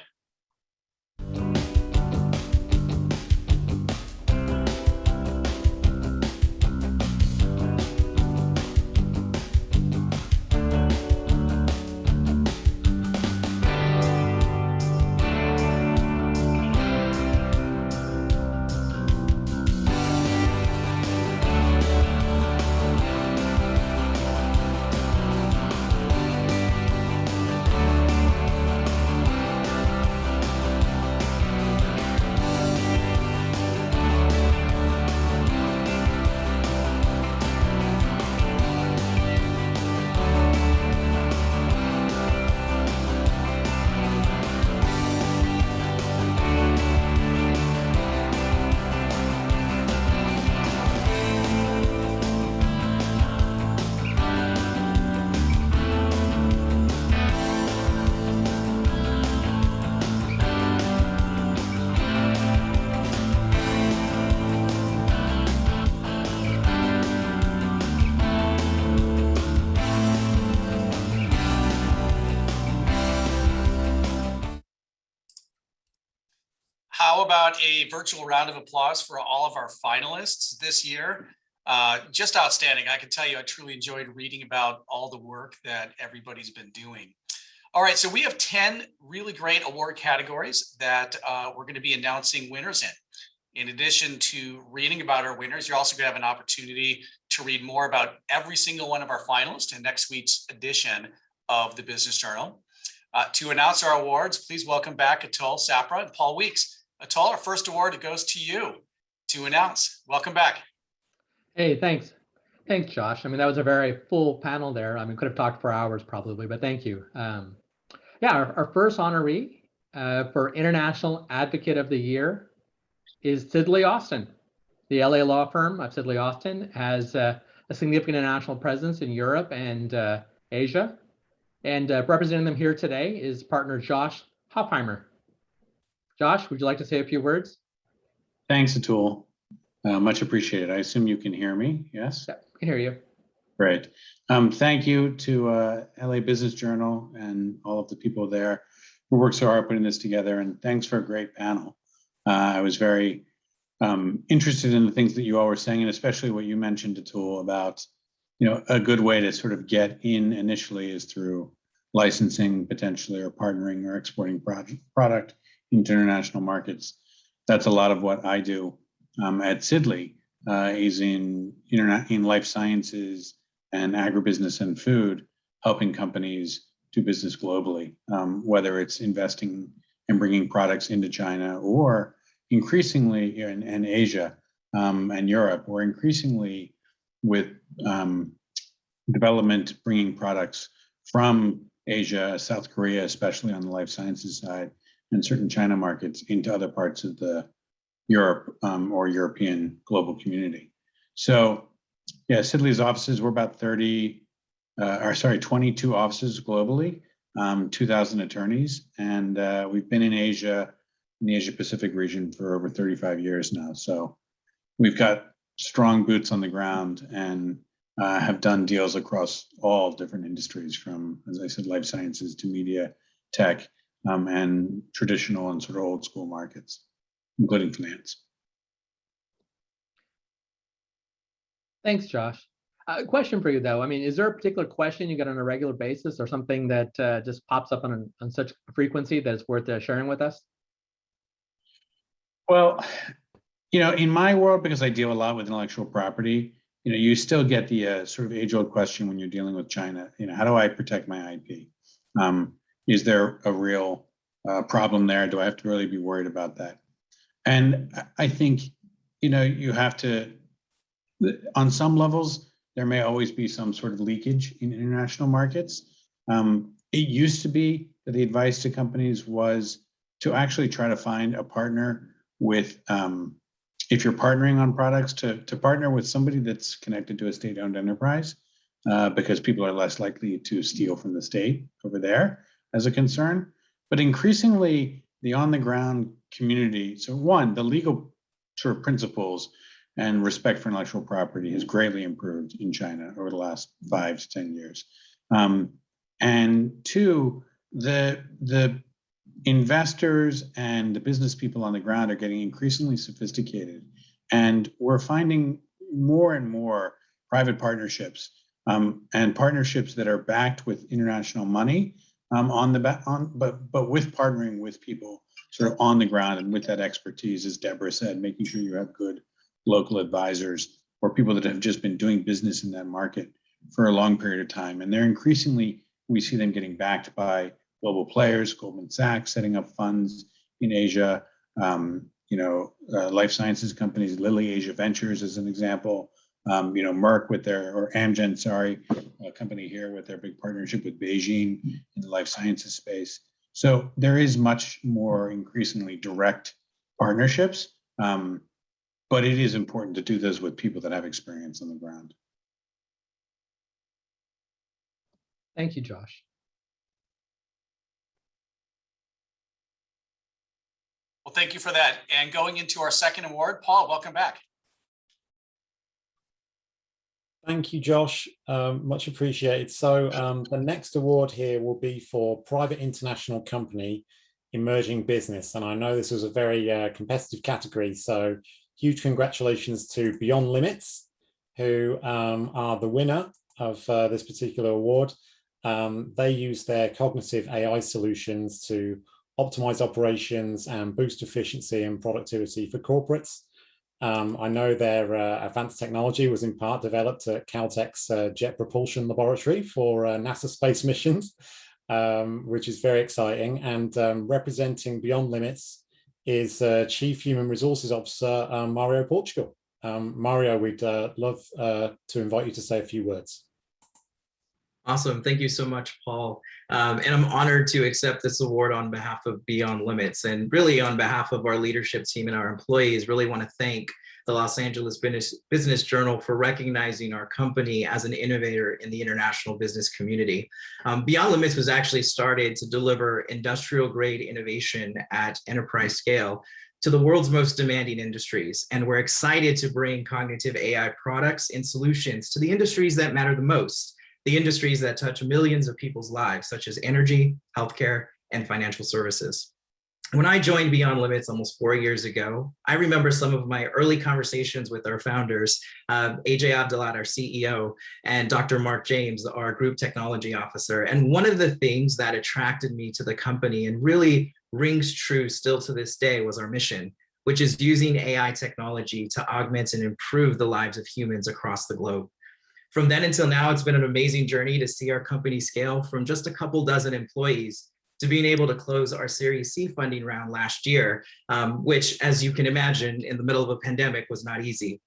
How about a virtual round of applause for all of our finalists this year? Just outstanding. I can tell you, I truly enjoyed reading about all the work that everybody's been doing. All right, so we have 10 really great award categories that we're going to be announcing winners in. In addition to reading about our winners, you're also going to have an opportunity to read more about every single one of our finalists in next week's edition of the Business Journal. To announce our awards, please welcome back Atul Sapra and Paul Weeks. Atul, our first award goes to you to announce. Welcome back. Hey, thanks. Thanks, Josh. I mean, that was a very full panel there. I mean, could have talked for hours probably, but thank you. Yeah, our first honoree for International Advocate of the Year is Sidley Austin. The LA law firm of Sidley Austin has a significant international presence in Europe and Asia. And representing them here today is partner Josh Hoppheimer. Josh, would you like to say a few words? Thanks, Atul. Much appreciated. I assume you can hear me, yes? Yeah, I can hear you. Great. Thank you to LA Business Journal and all of the people there who worked so hard putting this together, and thanks for a great panel. I was very interested in the things that you all were saying, and especially what you mentioned, Atul, about a good way to sort of get in initially is through licensing potentially, or partnering, or exporting product into international markets. That's a lot of what I do at Sidley, is in life sciences and agribusiness and food, helping companies do business globally, whether it's investing and bringing products into China, or increasingly in Asia and Europe, or increasingly with development bringing products from Asia, South Korea, especially on the life sciences side, and certain China markets into other parts of the Europe or European global community. So yeah, Sidley's offices, we're about 22 offices globally, 2,000 attorneys, and we've been in Asia, in the Asia Pacific region for over 35 years now. So we've got strong boots on the ground and have done deals across all different industries, from, as I said, life sciences to media, tech, and traditional and sort of old school markets, including finance. Thanks, Josh. Question for you though. I mean, is there a particular question you get on a regular basis or something that just pops up on such frequency that it's worth sharing with us? Well, in my world, because I deal a lot with intellectual property, you still get the sort of age-old question when you're dealing with China. How do I protect my IP? Is there a real problem there? Do I have to really be worried about that? And I think, you have to, on some levels, there may always be some sort of leakage in international markets. It used to be that the advice to companies was to actually try to find a partner with, if you're partnering on products, to partner with somebody that's connected to a state-owned enterprise, because people are less likely to steal from the state over there as a concern. But increasingly, the on-the-ground community, so one, the legal sort of principles and respect for intellectual property has greatly improved in China over the last 5 to 10 years. And two, the investors and the business people on the ground are getting increasingly sophisticated. And we're finding more and more private partnerships and partnerships that are backed with international money but with partnering with people sort of on the ground and with that expertise, as Deborah said, making sure you have good local advisors or people that have just been doing business in that market for a long period of time. And they're increasingly, we see them getting backed by global players, Goldman Sachs setting up funds in Asia, life sciences companies, Lilly Asia Ventures as an example, Merck with or Amgen, sorry, a company here with their big partnership with Beijing in the life sciences space. So there is much more increasingly direct partnerships, but it is important to do those with people that have experience on the ground. Thank you, Josh. Well, thank you for that. And going into our second award, Paul, welcome back. Thank you, Josh. Much appreciated. So the next award here will be for Private International Company Emerging Business. And I know this was a very competitive category. So huge congratulations to Beyond Limits, who are the winner of this particular award. They use their cognitive AI solutions to optimize operations and boost efficiency and productivity for corporates. I know their advanced technology was in part developed at Caltech's Jet Propulsion Laboratory for NASA space missions, which is very exciting. And representing Beyond Limits is Chief Human Resources Officer Mario Portugal. Mario, we'd love to invite you to say a few words. Awesome. Thank you so much, Paul. And I'm honored to accept this award on behalf of Beyond Limits, and really on behalf of our leadership team and our employees. Really want to thank the Los Angeles Business Journal for recognizing our company as an innovator in the international business community. Beyond Limits was actually started to deliver industrial grade innovation at enterprise scale to the world's most demanding industries. And we're excited to bring cognitive AI products and solutions to the industries that matter the most, the industries that touch millions of people's lives, such as energy, healthcare, and financial services. When I joined Beyond Limits almost 4 years ago, I remember some of my early conversations with our founders, AJ Abdelat, our CEO, and Dr. Mark James, our Group Technology Officer. And one of the things that attracted me to the company and really rings true still to this day was our mission, which is using AI technology to augment and improve the lives of humans across the globe. From then until now, it's been an amazing journey to see our company scale from just a couple dozen employees to being able to close our Series C funding round last year, which, as you can imagine, in the middle of a pandemic was not easy.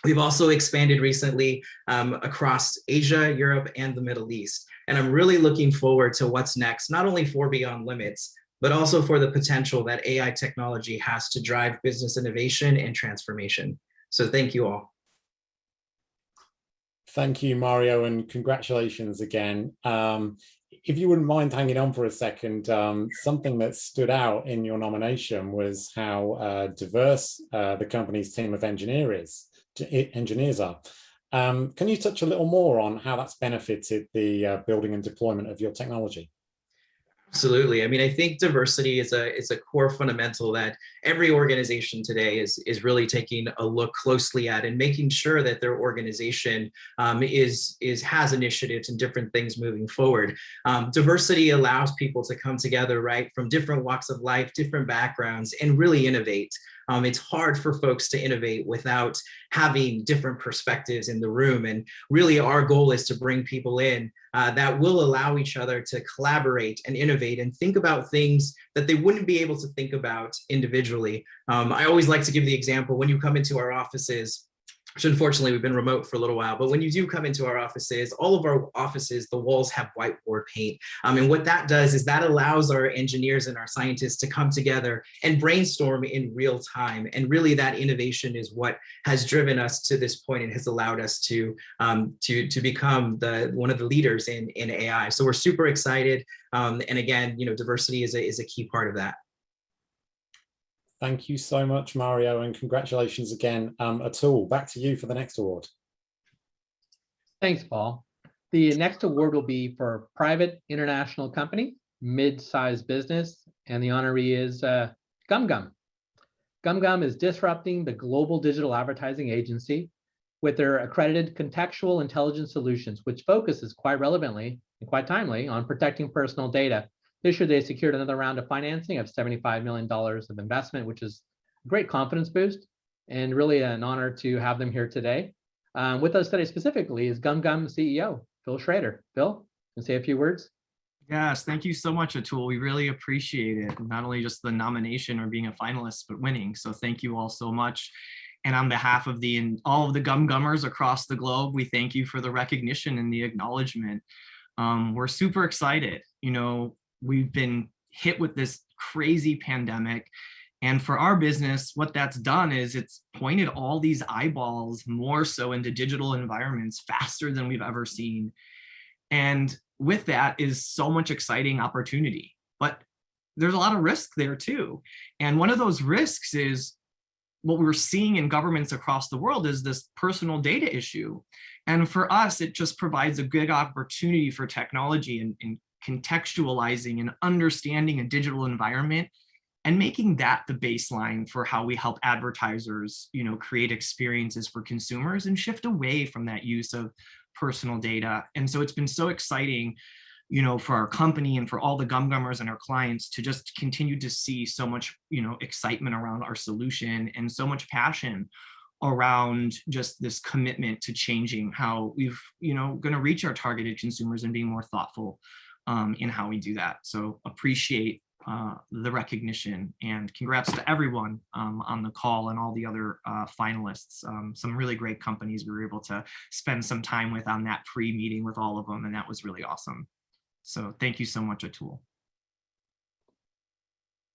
We've also expanded recently across Asia, Europe, and the Middle East. And I'm really looking forward to what's next, not only for Beyond Limits, but also for the potential that AI technology has to drive business innovation and transformation. So thank you all. Thank you, Mario, and congratulations again. If you wouldn't mind hanging on for a second, something that stood out in your nomination was how diverse the company's team of engineers are. Can you touch a little more on how that's benefited the building and deployment of your technology? Absolutely. I mean, I think diversity is a core fundamental that every organization today is really taking a look closely at and making sure that their organization has initiatives and different things moving forward. Diversity allows people to come together, right, from different walks of life, different backgrounds, and really innovate. It's hard for folks to innovate without having different perspectives in the room. And really our goal is to bring people in that will allow each other to collaborate and innovate and think about things that they wouldn't be able to think about individually. I always like to give the example when you come into our offices, which unfortunately we've been remote for a little while, but when you do come into our offices, all of our offices, the walls have whiteboard paint. And what that does is that allows our engineers and our scientists to come together and brainstorm in real time. And really that innovation is what has driven us to this point and has allowed us to become one of the leaders in AI. So we're super excited. And again, diversity is a key part of that. Thank you so much, Mario, and congratulations again. Atul, back to you for the next award. Thanks, Paul. The next award will be for private international company, mid-sized business, and the honoree is GumGum. GumGum is disrupting the global digital advertising agency with their accredited contextual intelligence solutions, which focuses quite relevantly and quite timely on protecting personal data. This year, they secured another round of financing of $75 million of investment, which is a great confidence boost and really an honor to have them here today. With us today specifically is GumGum CEO, Phil Schrader. Phil, can you say a few words? Yes, thank you so much, Atul. We really appreciate it. Not only just the nomination or being a finalist, but winning. So thank you all so much. And on behalf of all of the GumGummers across the globe, we thank you for the recognition and the acknowledgement. We're super excited. We've been hit with this crazy pandemic. And for our business, what that's done is it's pointed all these eyeballs more so into digital environments faster than we've ever seen. And with that is so much exciting opportunity. But there's a lot of risk there too. And one of those risks is what we're seeing in governments across the world is this personal data issue. And for us, it just provides a good opportunity for technology and contextualizing and understanding a digital environment and making that the baseline for how we help advertisers, create experiences for consumers and shift away from that use of personal data. And so it's been so exciting, for our company and for all the GumGummers and our clients to just continue to see so much, excitement around our solution and so much passion around just this commitment to changing how we've, going to reach our targeted consumers and being more thoughtful in how we do that. So appreciate the recognition and congrats to everyone on the call and all the other finalists. Some really great companies we were able to spend some time with on that pre-meeting with all of them, and that was really awesome. So thank you so much, Atul.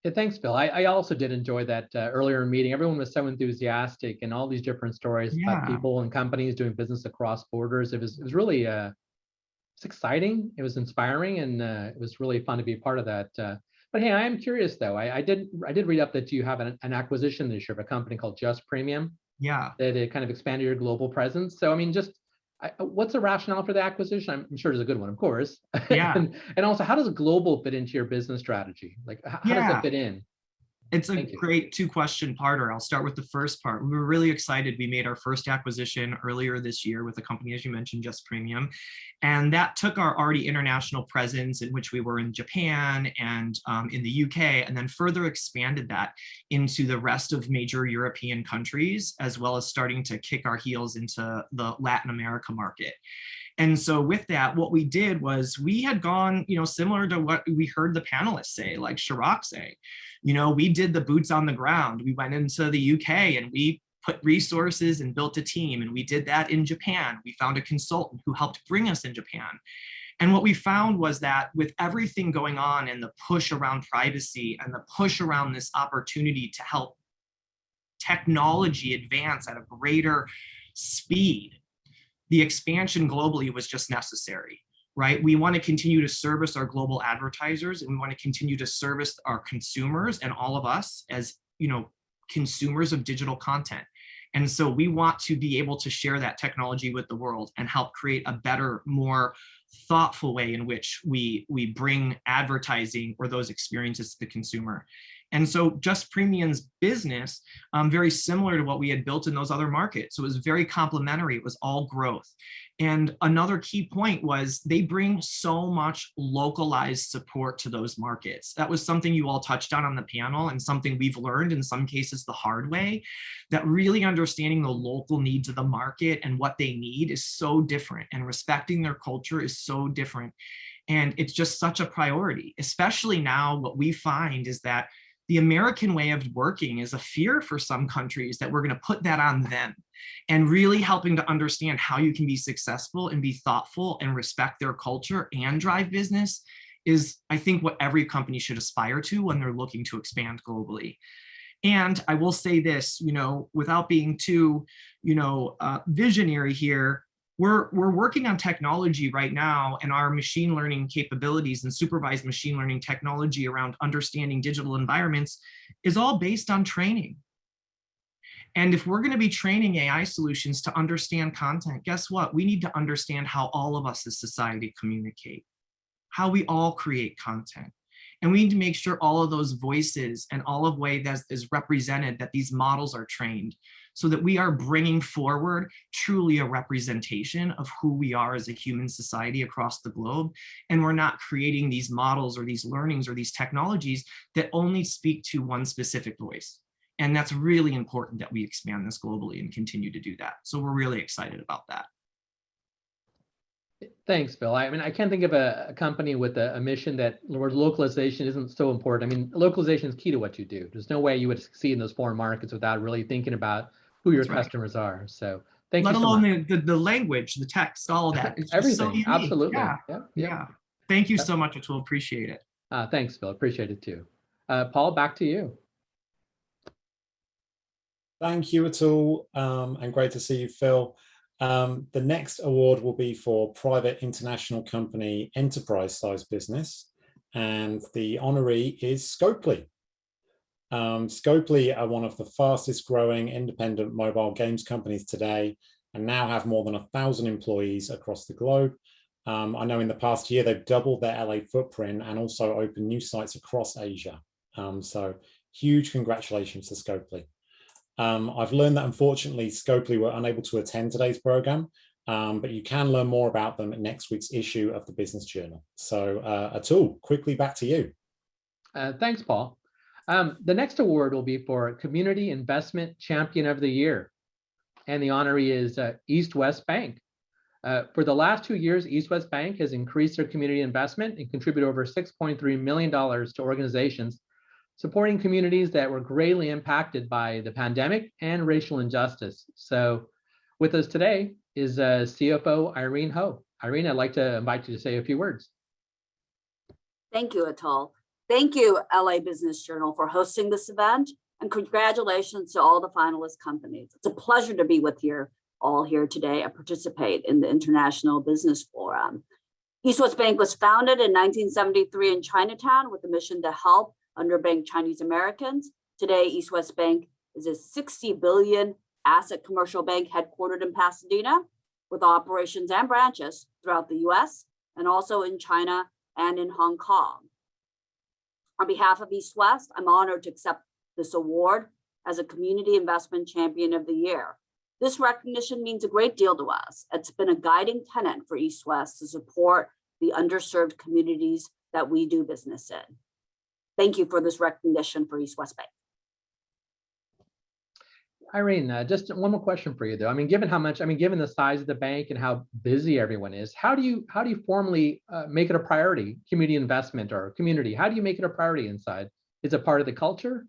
Yeah, thanks, Phil. I also did enjoy that earlier meeting. Everyone was so enthusiastic and all these different stories about people and companies doing business across borders. It was really it's exciting. It was inspiring, and it was really fun to be a part of that. But hey, I am curious though. I did read up that you have an acquisition this year of a company called Just Premium. Yeah. That it kind of expanded your global presence. So I mean, what's the rationale for the acquisition? I'm sure it's a good one, of course. Yeah. and also, how does global fit into your business strategy? Like, how does it fit in? It's a great two-question parter. I'll start with the first part. We were really excited. We made our first acquisition earlier this year with a company, as you mentioned, Just Premium. And that took our already international presence, in which we were in Japan and in the UK, and then further expanded that into the rest of major European countries, as well as starting to kick our heels into the Latin America market. And so with that, what we did was we had gone, similar to what we heard the panelists say, like Chirac say, we did the boots on the ground. We went into the UK and we put resources and built a team. And we did that in Japan. We found a consultant who helped bring us in Japan. And what we found was that with everything going on and the push around privacy and the push around this opportunity to help technology advance at a greater speed, the expansion globally was just necessary, right? We want to continue to service our global advertisers, and we want to continue to service our consumers and all of us as, consumers of digital content. And so we want to be able to share that technology with the world and help create a better, more thoughtful way in which we bring advertising or those experiences to the consumer. And so Just Premium's business, very similar to what we had built in those other markets. So it was very complementary. It was all growth. And another key point was they bring so much localized support to those markets. That was something you all touched on the panel, and something we've learned in some cases the hard way, that really understanding the local needs of the market and what they need is so different, and respecting their culture is so different. And it's just such a priority, especially now. What we find is that the American way of working is a fear for some countries that we're going to put that on them, and really helping to understand how you can be successful and be thoughtful and respect their culture and drive business is, I think, what every company should aspire to when they're looking to expand globally. And I will say this, without being too, visionary here, we're working on technology right now, and our machine learning capabilities and supervised machine learning technology around understanding digital environments is all based on training. And if we're going to be training AI solutions to understand content, guess what? We need to understand how all of us as society communicate, how we all create content. And we need to make sure all of those voices and all of way that is represented, that these models are trained, so that we are bringing forward truly a representation of who we are as a human society across the globe. And we're not creating these models or these learnings or these technologies that only speak to one specific voice. And that's really important that we expand this globally and continue to do that. So we're really excited about that. Thanks, Bill. I mean, I can't think of a company with a mission where localization isn't so important. I mean, localization is key to what you do. There's no way you would succeed in those foreign markets without really thinking about who your customers are. So thank you so much. Let alone the language, the text, all of that. It's everything. So absolutely. Yeah. Thank you so much, Atul. Appreciate it. Thanks, Bill. Appreciate it too. Paul, back to you. Thank you, Atul, and great to see you, Phil. The next award will be for Private International Company Enterprise Size Business, and the honoree is Scopely. Scopely are one of the fastest growing independent mobile games companies today, and now have more than 1,000 employees across the globe. I know in the past year, they've doubled their LA footprint and also opened new sites across Asia. So huge congratulations to Scopely. I've learned that unfortunately Scopely were unable to attend today's program, but you can learn more about them in next week's issue of the Business Journal. So Atul, quickly back to you. Thanks, Paul. The next award will be for Community Investment Champion of the Year, and the honoree is East West Bank. For the last 2 years, East West Bank has increased their community investment and contributed over $6.3 million to organizations supporting communities that were greatly impacted by the pandemic and racial injustice. So with us today is CFO Irene Ho. Irene, I'd like to invite you to say a few words. Thank you, Atul. Thank you, LA Business Journal, for hosting this event, and congratulations to all the finalist companies. It's a pleasure to be with you all here today and participate in the International Business Forum. East West Bank was founded in 1973 in Chinatown with the mission to help underbanked Chinese Americans. Today, East West Bank is a $60 billion asset commercial bank headquartered in Pasadena, with operations and branches throughout the US and also in China and in Hong Kong. On behalf of East West, I'm honored to accept this award as a Community Investment Champion of the Year. This recognition means a great deal to us. It's been a guiding tenet for East West to support the underserved communities that we do business in. Thank you for this recognition for East West Bank. Irene, just one more question for you, though. I mean, given the size of the bank and how busy everyone is, how do you formally make it a priority, community investment or community? How do you make it a priority inside? Is it part of the culture?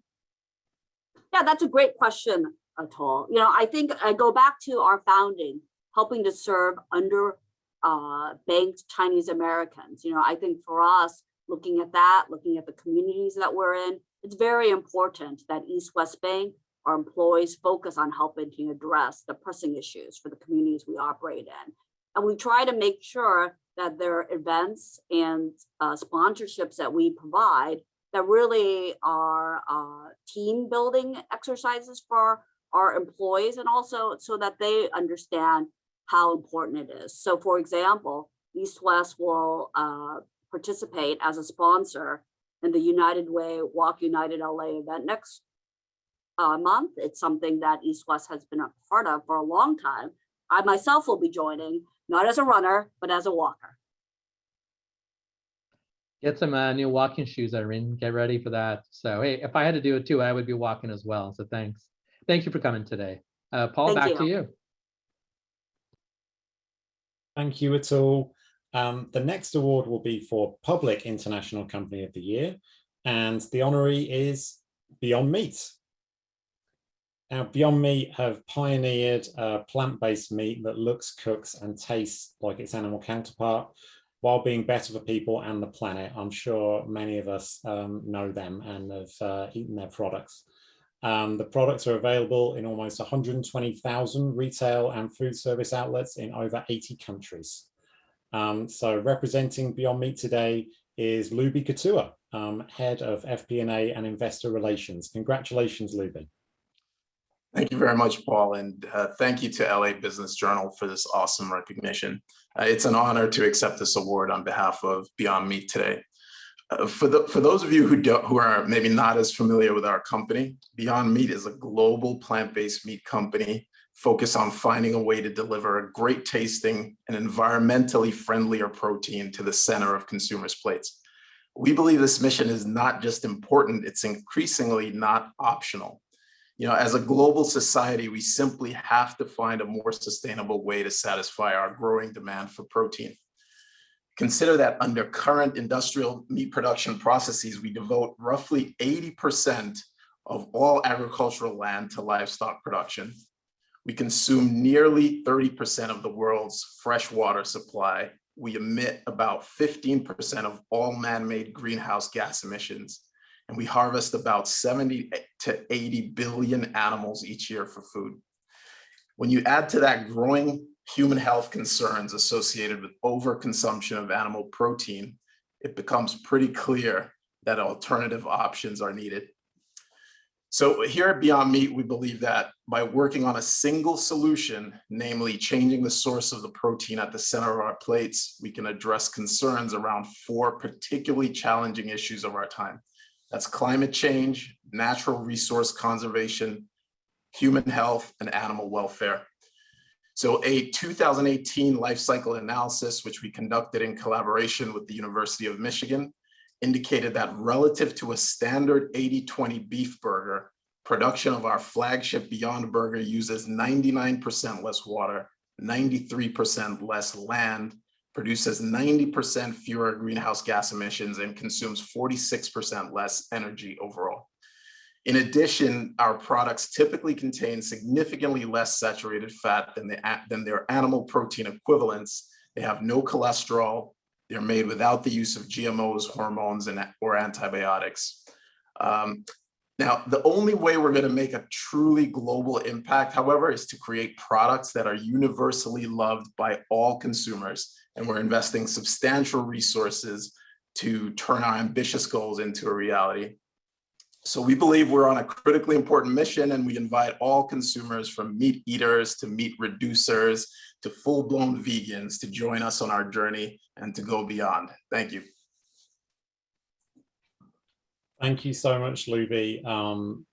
Yeah, that's a great question, Atul. I think I go back to our founding, helping to serve underbanked Chinese Americans. I think for us, looking at the communities that we're in, it's very important that East West Bank, our employees, focus on helping to address the pressing issues for the communities we operate in. And we try to make sure that there are events and sponsorships that we provide that really are team building exercises for our employees and also so that they understand how important it is. So for example, East West will participate as a sponsor in the United Way Walk United LA event next month. It's something that East West has been a part of for a long time. I myself will be joining, not as a runner, but as a walker. Get some new walking shoes, Irene. Get ready for that. So, hey, if I had to do it too, I would be walking as well. So thanks. Thank you for coming today. Paul, back to you. Thank you, Atul. The next award will be for Public International Company of the Year, and the honoree is Beyond Meat. Now, Beyond Meat have pioneered plant-based meat that looks, cooks, and tastes like its animal counterpart, while being better for people and the planet. I'm sure many of us know them and have eaten their products. The products are available in almost 120,000 retail and food service outlets in over 80 countries. So representing Beyond Meat today is Luby Katua, Head of FP&A and Investor Relations. Congratulations, Luby. Thank you very much, Paul, and thank you to LA Business Journal for this awesome recognition. It's an honor to accept this award on behalf of Beyond Meat today. For those of you who are maybe not as familiar with our company, Beyond Meat is a global plant-based meat company focused on finding a way to deliver a great tasting and environmentally friendlier protein to the center of consumers' plates. We believe this mission is not just important, it's increasingly not optional. You know, as a global society, we simply have to find a more sustainable way to satisfy our growing demand for protein. Consider that under current industrial meat production processes, we devote roughly 80% of all agricultural land to livestock production. We consume nearly 30% of the world's fresh water supply. We emit about 15% of all man-made greenhouse gas emissions. And we harvest about 70 to 80 billion animals each year for food. When you add to that growing human health concerns associated with overconsumption of animal protein, it becomes pretty clear that alternative options are needed. So here at Beyond Meat, we believe that by working on a single solution, namely changing the source of the protein at the center of our plates, we can address concerns around 4 particularly challenging issues of our time. That's climate change, natural resource conservation, human health, and animal welfare. So a 2018 life cycle analysis, which we conducted in collaboration with the University of Michigan, indicated that relative to a standard 80-20 beef burger, production of our flagship Beyond Burger uses 99% less water, 93% less land, produces 90% fewer greenhouse gas emissions, and consumes 46% less energy overall. In addition, our products typically contain significantly less saturated fat than their animal protein equivalents. They have no cholesterol. They're made without the use of GMOs, hormones, or antibiotics. Now, the only way we're going to make a truly global impact, however, is to create products that are universally loved by all consumers. And we're investing substantial resources to turn our ambitious goals into a reality. So we believe we're on a critically important mission, and we invite all consumers from meat eaters to meat reducers to full-blown vegans to join us on our journey and to go beyond. Thank you. Thank you so much, Luby.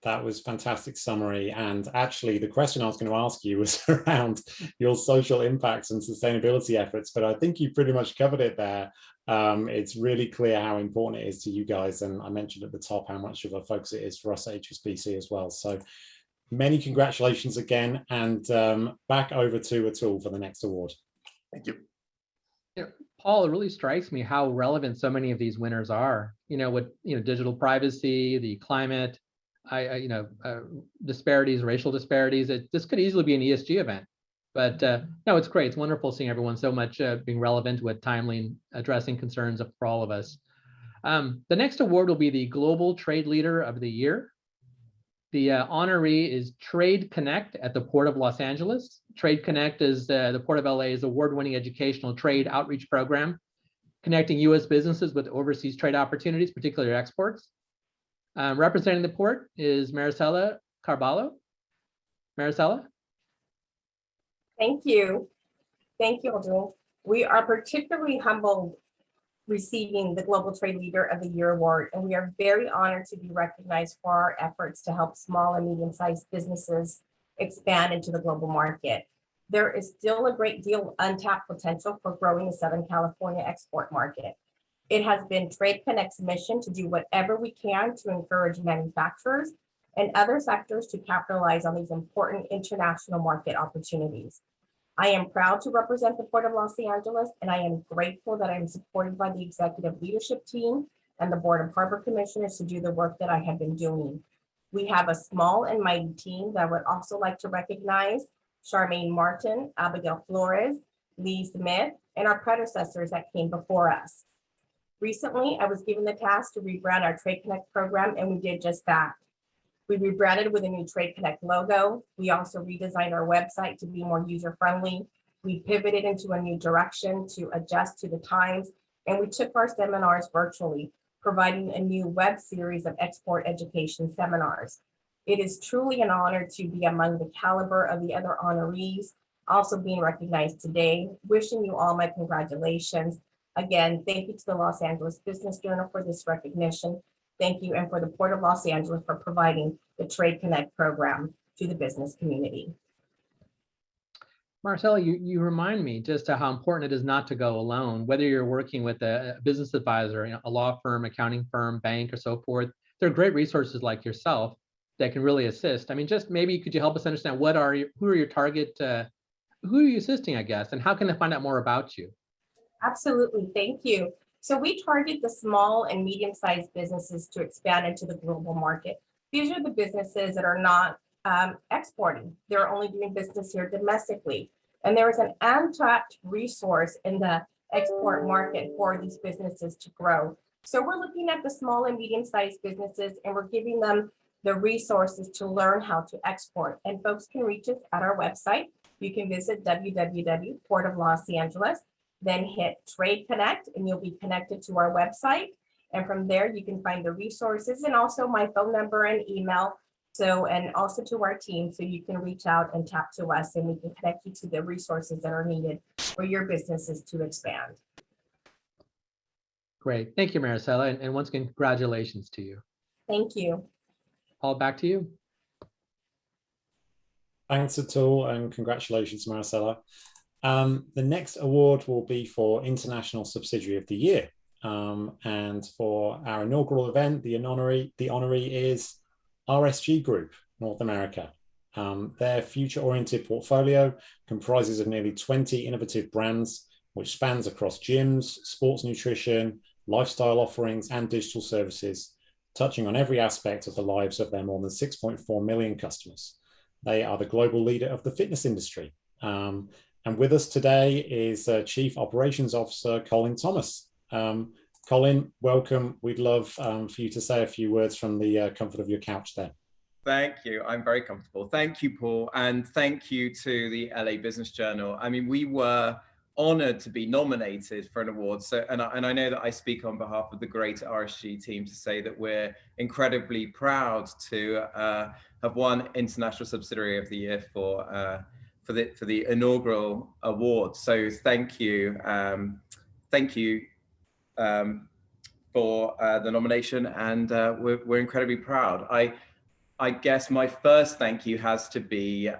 That was a fantastic summary. And actually, the question I was going to ask you was around your social impacts and sustainability efforts, but I think you pretty much covered it there. It's really clear how important it is to you guys. And I mentioned at the top how much of a focus it is for us at HSBC as well. So many congratulations again. And back over to Atul for the next award. Thank you. Yeah, Paul, it really strikes me how relevant so many of these winners are. With digital privacy, the climate, disparities, racial disparities. This could easily be an ESG event, but no, it's great. It's wonderful seeing everyone so much being relevant with timely addressing concerns for all of us. The next award will be the Global Trade Leader of the Year. The honoree is Trade Connect at the Port of Los Angeles. Trade Connect is the Port of LA's award-winning educational trade outreach program, connecting U.S. businesses with overseas trade opportunities, particularly exports. Representing the port is Maricela Carballo. Maricela? Thank you. Thank you, Audrey. We are particularly humbled receiving the Global Trade Leader of the Year award, and we are very honored to be recognized for our efforts to help small and medium-sized businesses expand into the global market. There is still a great deal of untapped potential for growing the Southern California export market. It has been Trade Connect's mission to do whatever we can to encourage manufacturers and other sectors to capitalize on these important international market opportunities. I am proud to represent the Port of Los Angeles, and I am grateful that I am supported by the executive leadership team and the Board of Harbor Commissioners to do the work that I have been doing. We have a small and mighty team that I would also like to recognize: Charmaine Martin, Abigail Flores, Lee Smith, and our predecessors that came before us. Recently, I was given the task to rebrand our Trade Connect program, and we did just that. We rebranded with a new Trade Connect logo. We also redesigned our website to be more user-friendly. We pivoted into a new direction to adjust to the times, and we took our seminars virtually, providing a new web series of export education seminars. It is truly an honor to be among the caliber of the other honorees also being recognized today. Wishing you all my congratulations. Again, thank you to the Los Angeles Business Journal for this recognition. Thank you, and for the Port of Los Angeles for providing the Trade Connect program to the business community. Marcella, you remind me just how important it is not to go alone, whether you're working with a business advisor, a law firm, accounting firm, bank, or so forth. There are great resources like yourself that can really assist. I mean, just maybe could you help us understand who are your target, who are you assisting, I guess, and how can they find out more about you? Absolutely, thank you. So we target the small and medium-sized businesses to expand into the global market. These are the businesses that are not exporting. They're only doing business here domestically. And there is an untapped resource in the export market for these businesses to grow. So we're looking at the small and medium-sized businesses, and we're giving them the resources to learn how to export. And folks can reach us at our website. You can visit www.Port of Los Angeles. Then hit Trade Connect, and you'll be connected to our website. And from there, you can find the resources and also my phone number and email. So, and also to our team, so you can reach out and tap to us, and we can connect you to the resources that are needed for your businesses to expand. Great. Thank you, Maricela. And once again, congratulations to you. Thank you. Paul, back to you. Thanks, Atul, and congratulations, Maricela. The next award will be for International Subsidiary of the Year. And for our inaugural event, the honoree is RSG Group, North America. Their future-oriented portfolio comprises of nearly 20 innovative brands, which spans across gyms, sports nutrition, lifestyle offerings, and digital services, touching on every aspect of the lives of their more than 6.4 million customers. They are the global leader of the fitness industry. And with us today is Chief Operations Officer, Colin Thomas. Colin, welcome. We'd love for you to say a few words from the comfort of your couch there. Thank you. I'm very comfortable. Thank you, Paul. And thank you to the LA Business Journal. I mean, we were honored to be nominated for an award. So, and I know that I speak on behalf of the great RSG team to say that we're incredibly proud to have won International Subsidiary of the Year for the inaugural award. So thank you. Thank you for the nomination, and we're incredibly proud. I guess my first thank you has to be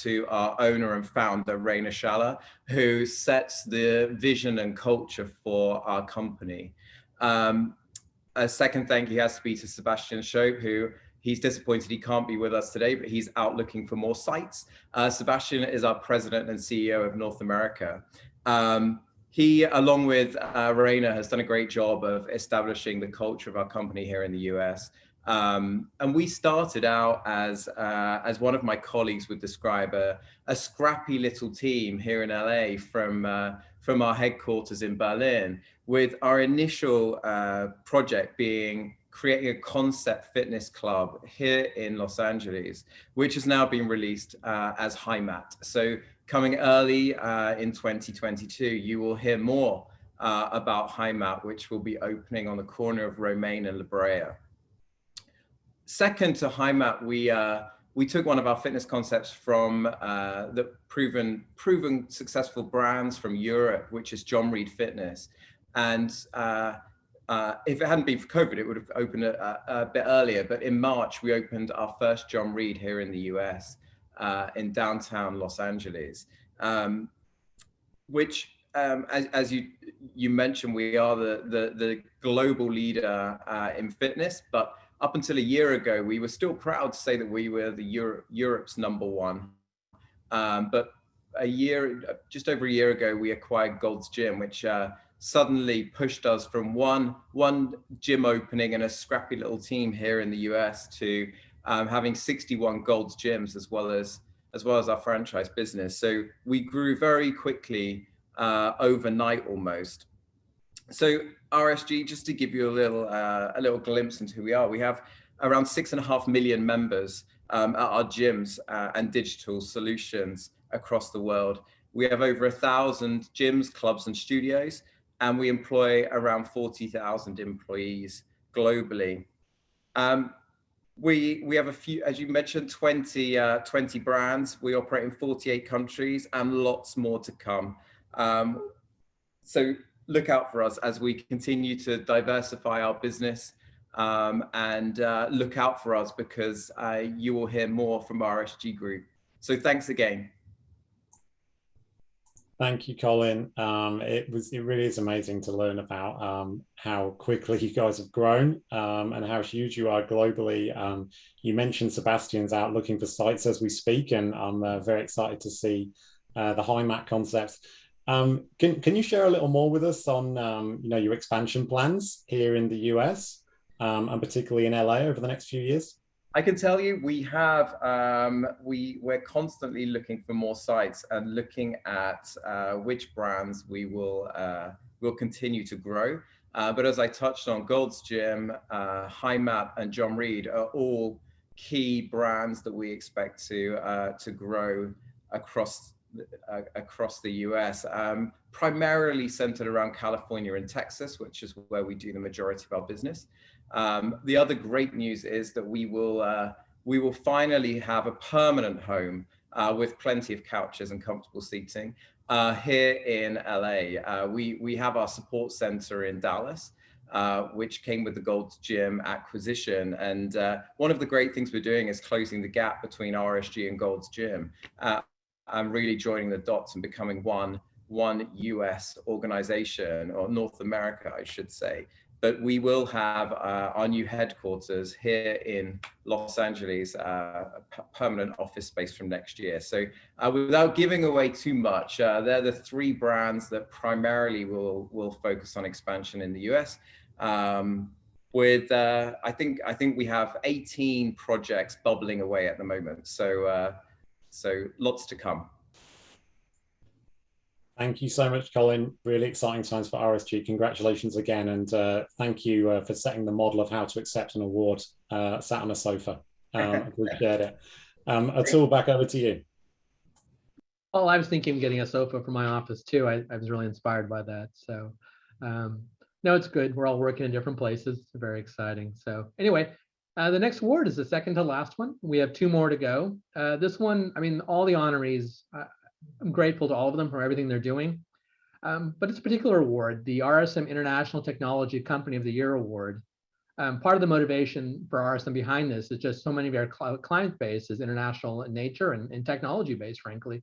to our owner and founder, Raina Shala, who sets the vision and culture for our company. A second thank you has to be to Sebastian Schoep, who he's disappointed he can't be with us today, but he's out looking for more sites. Sebastian is our president and CEO of North America. He, along with Raina, has done a great job of establishing the culture of our company here in the US. And we started out as one of my colleagues would describe, a scrappy little team here in LA from our headquarters in Berlin, with our initial project being creating a concept fitness club here in Los Angeles, which has now been released as HiMat. So coming early in 2022, you will hear more about HiMat, which will be opening on the corner of Romaine and La Brea. Second to HiMat, we took one of our fitness concepts from the proven successful brands from Europe, which is John Reed Fitness. And if it hadn't been for COVID, it would have opened a bit earlier. But in March, we opened our first John Reed here in the US, in downtown Los Angeles, which, as you mentioned, we are the global leader in fitness. But up until a year ago, we were still proud to say that we were Europe's #1. But just over a year ago, we acquired Gold's Gym, which suddenly pushed us from one gym opening and a scrappy little team here in the US to having 61 Gold's Gyms as well as our franchise business. So we grew very quickly, overnight almost. So RSG, just to give you a little glimpse into who we are, we have around 6.5 million members at our gyms and digital solutions across the world. We have over 1,000 gyms, clubs, and studios, and we employ around 40,000 employees globally. We have a few, as you mentioned, 20 brands. We operate in 48 countries and lots more to come. So look out for us as we continue to diversify our business, and look out for us because you will hear more from RSG Group. So thanks again. Thank you, Colin. It really is amazing to learn about how quickly you guys have grown and how huge you are globally. You mentioned Sebastian's out looking for sites as we speak, and I'm very excited to see the HiMAT concept. Can you share a little more with us on your expansion plans here in the US and particularly in LA over the next few years? I can tell you we have, we're constantly looking for more sites and looking at which brands we will continue to grow. But as I touched on, Gold's Gym, HiMAT, and John Reed are all key brands that we expect to grow across the US, primarily centered around California and Texas, which is where we do the majority of our business. The other great news is that we will finally have a permanent home with plenty of couches and comfortable seating here in LA. We have our support center in Dallas, which came with the Gold's Gym acquisition. And one of the great things we're doing is closing the gap between RSG and Gold's Gym, and really joining the dots and becoming one US organization, or North America, I should say. But we will have our new headquarters here in Los Angeles, a permanent office space from next year. So without giving away too much, they're the 3 brands that primarily will focus on expansion in the US. With I think we have 18 projects bubbling away at the moment. So lots to come. Thank you so much, Colin. Really exciting times for RSG. Congratulations again. And thank you for setting the model of how to accept an award sat on a sofa. Appreciate it. Atul, back over to you. Well, I was thinking of getting a sofa for my office too. I was really inspired by that. So no, it's good. We're all working in different places. It's very exciting. So anyway, the next award is the second to last one. We have 2 more to go. This one, I mean, all the honorees, I'm grateful to all of them for everything they're doing. But it's a particular award, the RSM International Technology Company of the Year Award. Part of the motivation for RSM behind this is just so many of our client base is international in nature and technology based, frankly,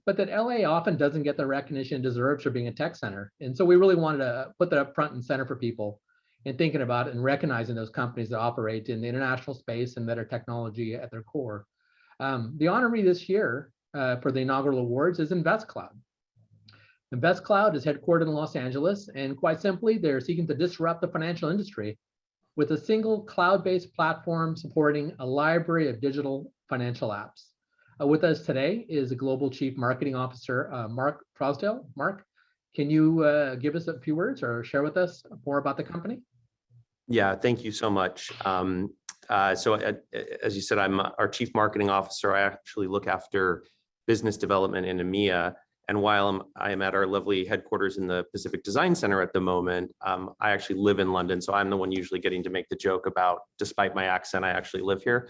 but that LA often doesn't get the recognition it deserves for being a tech center. And so we really wanted to put that up front and center for people and thinking about it and recognizing those companies that operate in the international space and that are technology at their core. The honoree this year for the inaugural awards is InvestCloud. InvestCloud is headquartered in Los Angeles, and quite simply, they're seeking to disrupt the financial industry with a single cloud-based platform supporting a library of digital financial apps. With us today is the Global Chief Marketing Officer, Mark Trousdale. Mark, can you give us a few words or share with us more about the company? Yeah, thank you so much. So as you said, I'm our Chief Marketing Officer. I actually look after business development in EMEA. And while I am at our lovely headquarters in the Pacific Design Center at the moment, I actually live in London. So I'm the one usually getting to make the joke about, despite my accent, I actually live here.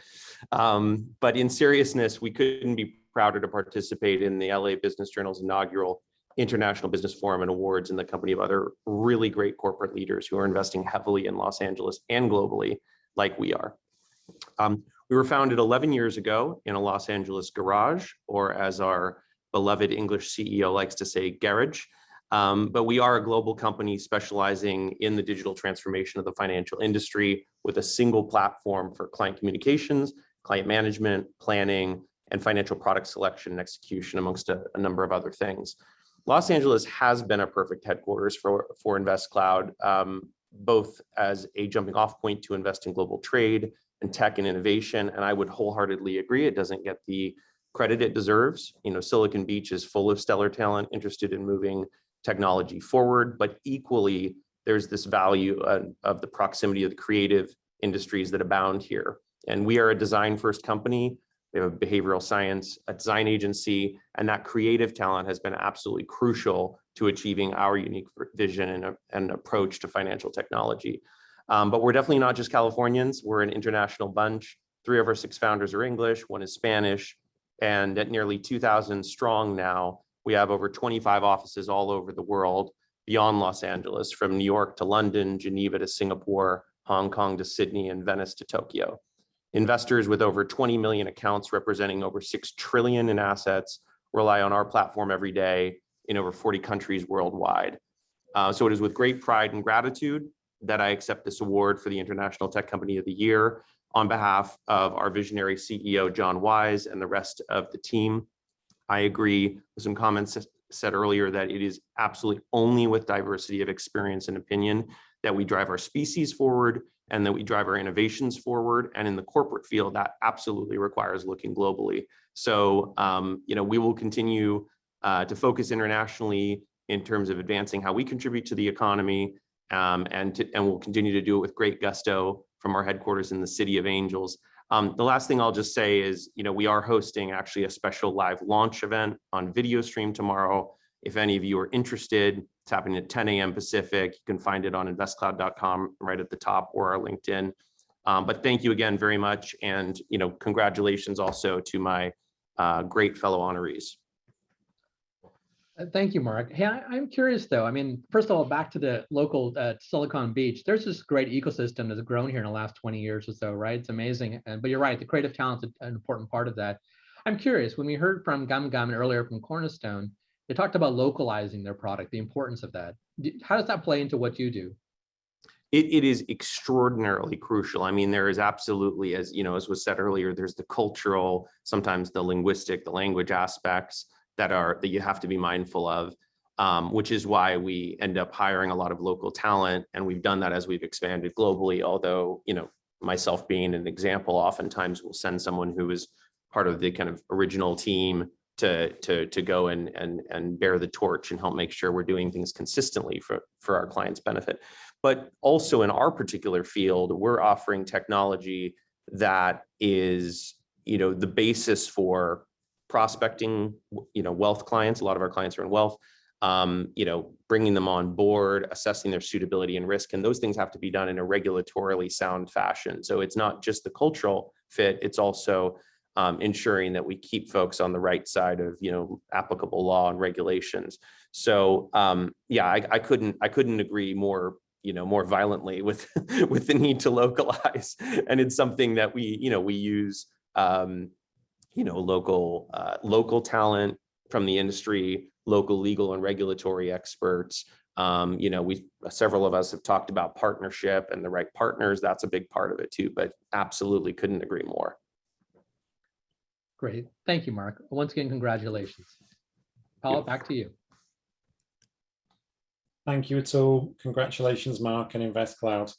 But in seriousness, we couldn't be prouder to participate in the LA Business Journal's inaugural International Business Forum and Awards in the company of other really great corporate leaders who are investing heavily in Los Angeles and globally, like we are. We were founded 11 years ago in a Los Angeles garage, or as our beloved English CEO likes to say, garage. But we are a global company specializing in the digital transformation of the financial industry with a single platform for client communications, client management, planning, and financial product selection and execution, amongst a number of other things. Los Angeles has been a perfect headquarters for InvestCloud, both as a jumping off point to invest in global trade and tech and innovation. And I would wholeheartedly agree, it doesn't get the credit it deserves. You know, Silicon Beach is full of stellar talent interested in moving technology forward, but equally, there's this value of the proximity of the creative industries that abound here. And we are a design-first company. We have a behavioral science, a design agency, and that creative talent has been absolutely crucial to achieving our unique vision and approach to financial technology. But we're definitely not just Californians. We're an international bunch. 3 of our 6 founders are English, 1 is Spanish, and at nearly 2,000 strong now, we have over 25 offices all over the world beyond Los Angeles, from New York to London, Geneva to Singapore, Hong Kong to Sydney, and Venice to Tokyo. Investors with over 20 million accounts representing over 6 trillion in assets rely on our platform every day in over 40 countries worldwide. So it is with great pride and gratitude that I accept this award for the International Tech Company of the Year on behalf of our visionary CEO, John Wise, and the rest of the team. I agree with some comments said earlier that it is absolutely only with diversity of experience and opinion that we drive our species forward and that we drive our innovations forward. And in the corporate field, that absolutely requires looking globally. So, we will continue to focus internationally in terms of advancing how we contribute to the economy, and we'll continue to do it with great gusto from our headquarters in the City of Angels. The last thing I'll just say is, we are hosting actually a special live launch event on video stream tomorrow. If any of you are interested, it's happening at 10 a.m. Pacific. You can find it on investcloud.com right at the top, or our LinkedIn. But thank you again very much. And, congratulations also to my great fellow honorees. Thank you, Mark. Hey, I'm curious though. I mean, first of all, back to the local Silicon Beach, there's this great ecosystem that's grown here in the last 20 years or so, right? It's amazing. But you're right, the creative talent's an important part of that. I'm curious, when we heard from Gum Gum and earlier from Cornerstone, they talked about localizing their product, the importance of that. How does that play into what you do? It is extraordinarily crucial. I mean, there is absolutely, as was said earlier, there's the cultural, sometimes the linguistic, the language aspects that you have to be mindful of, which is why we end up hiring a lot of local talent. And we've done that as we've expanded globally, although, myself being an example, oftentimes we'll send someone who is part of the kind of original team to go and bear the torch and help make sure we're doing things consistently for our clients' benefit. But also in our particular field, we're offering technology that is, the basis for prospecting, wealth clients. A lot of our clients are in wealth, bringing them on board, assessing their suitability and risk. And those things have to be done in a regulatorily sound fashion. So it's not just the cultural fit, it's also ensuring that we keep folks on the right side of, applicable law and regulations. So I couldn't agree more, more violently with with the need to localize. And it's something that we use local talent from the industry, local legal and regulatory experts. Several of us have talked about partnership and the right partners. That's a big part of it too, but absolutely couldn't agree more. Great. Thank you, Mark. Once again, congratulations. Paul, back to you. Thank you, Atul. Congratulations, Mark and InvestCloud.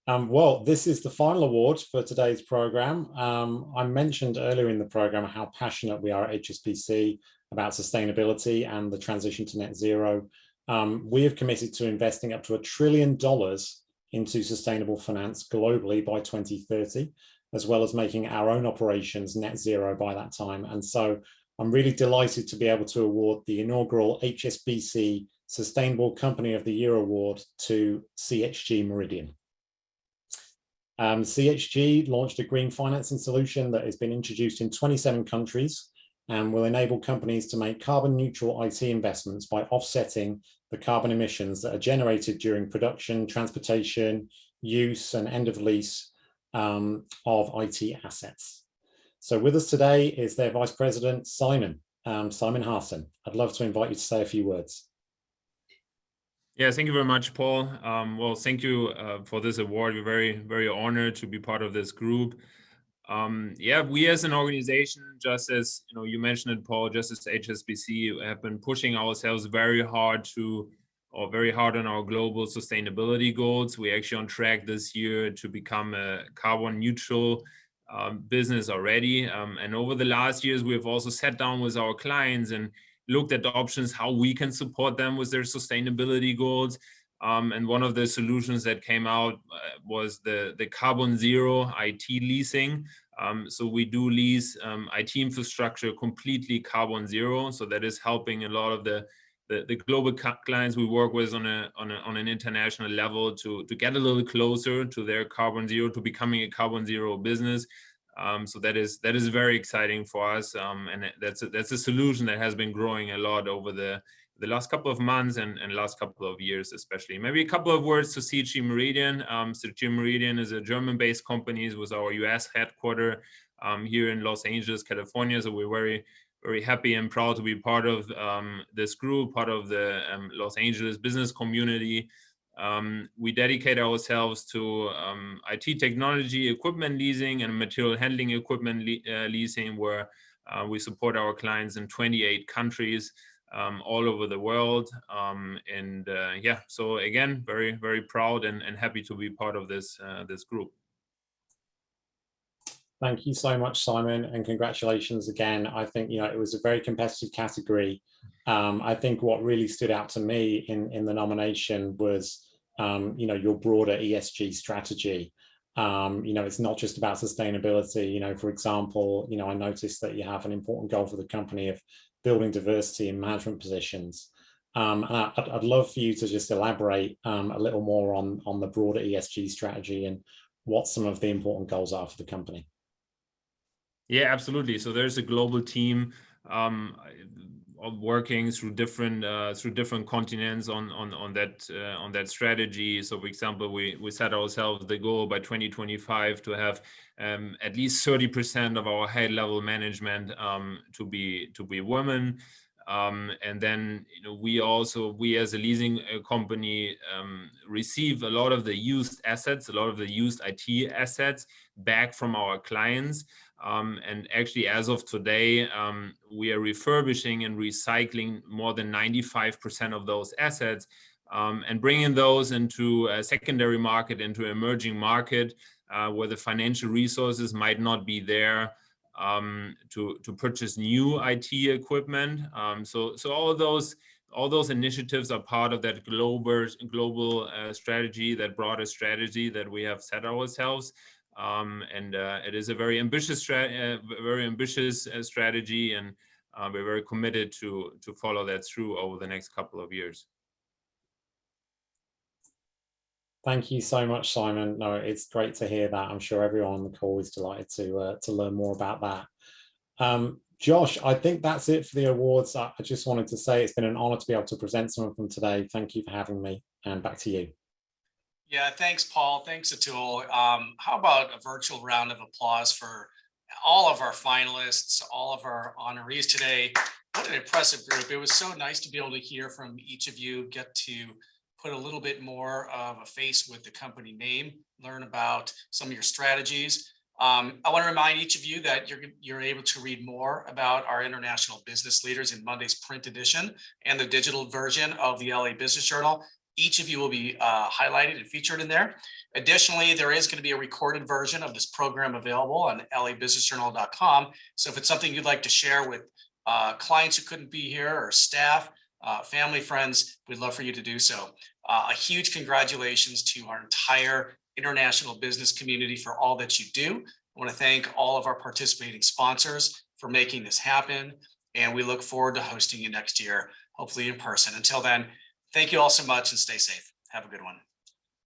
Well, this is the final award for today's program. I mentioned earlier in the program how passionate we are at HSBC about sustainability and the transition to net zero. We have committed to investing up to $1 trillion into sustainable finance globally by 2030, as well as making our own operations net zero by that time. And so I'm really delighted to be able to award the inaugural HSBC Sustainable Company of the Year Award to CHG Meridian. CHG launched a green financing solution that has been introduced in 27 countries and will enable companies to make carbon neutral IT investments by offsetting the carbon emissions that are generated during production, transportation, use, and end of lease of IT assets. So with us today is their Vice President, Simon Harson. I'd love to invite you to say a few words. Yeah, thank you very much, Paul. Well, thank you for this award. We're very, very honored to be part of this group. Yeah, we as an organization, just as you mentioned it, Paul, just as HSBC, have been pushing ourselves very hard on our global sustainability goals. We're actually on track this year to become a carbon neutral business already. And over the last years, we've also sat down with our clients and looked at the options, how we can support them with their sustainability goals. And one of the solutions that came out was the carbon zero IT leasing. So we do lease IT infrastructure completely carbon zero. So that is helping a lot of the global clients we work with on an international level to get a little closer to their carbon zero, to becoming a carbon zero business. So that is very exciting for us, and that's a solution that has been growing a lot over the last couple of months and last couple of years, especially. Maybe a couple of words to CHG Meridian. CHG Meridian is a German-based company with our US headquarters here in Los Angeles, California. So we're very, very happy and proud to be part of this group, part of the Los Angeles business community. We dedicate ourselves to IT technology, equipment leasing, and material handling equipment leasing, where we support our clients in 28 countries all over the world. Yeah, so again, very, very proud and happy to be part of this group. Thank you so much, Simon, and congratulations again. I think it was a very competitive category. I think what really stood out to me in the nomination was your broader ESG strategy. It's not just about sustainability. For example, I noticed that you have an important goal for the company of building diversity in management positions. And I'd love for you to just elaborate a little more on the broader ESG strategy and what some of the important goals are for the company. Yeah, absolutely. So there's a global team working through different continents on that strategy. So, for example, we set ourselves the goal by 2025 to have at least 30% of our high-level management to be women. And then we as a leasing company receive a lot of the used assets, a lot of the used IT assets back from our clients. And actually, as of today, we are refurbishing and recycling more than 95% of those assets and bringing those into a secondary market, into an emerging market where the financial resources might not be there to purchase new IT equipment. So all those initiatives are part of that global strategy, that broader strategy that we have set ourselves. And it is a very ambitious strategy, and we're very committed to follow that through over the next couple of years. Thank you so much, Simon. No, it's great to hear that. I'm sure everyone on the call is delighted to learn more about that. Josh, I think that's it for the awards. I just wanted to say it's been an honor to be able to present some of them today. Thank you for having me, and back to you. Yeah, thanks, Paul. Thanks, Atul. How about a virtual round of applause for all of our finalists, all of our honorees today? What an impressive group. It was so nice to be able to hear from each of you, get to put a little bit more of a face with the company name, learn about some of your strategies. I want to remind each of you that you're able to read more about our international business leaders in Monday's print edition and the digital version of the LA Business Journal. Each of you will be highlighted and featured in there. Additionally, there is going to be a recorded version of this program available on labusinessjournal.com. So if it's something you'd like to share with clients who couldn't be here, or staff, family, friends, we'd love for you to do so. A huge congratulations to our entire international business community for all that you do. I want to thank all of our participating sponsors for making this happen. and we look forward to hosting you next year, hopefully in person. Until then, thank you all so much and stay safe. Have a good one.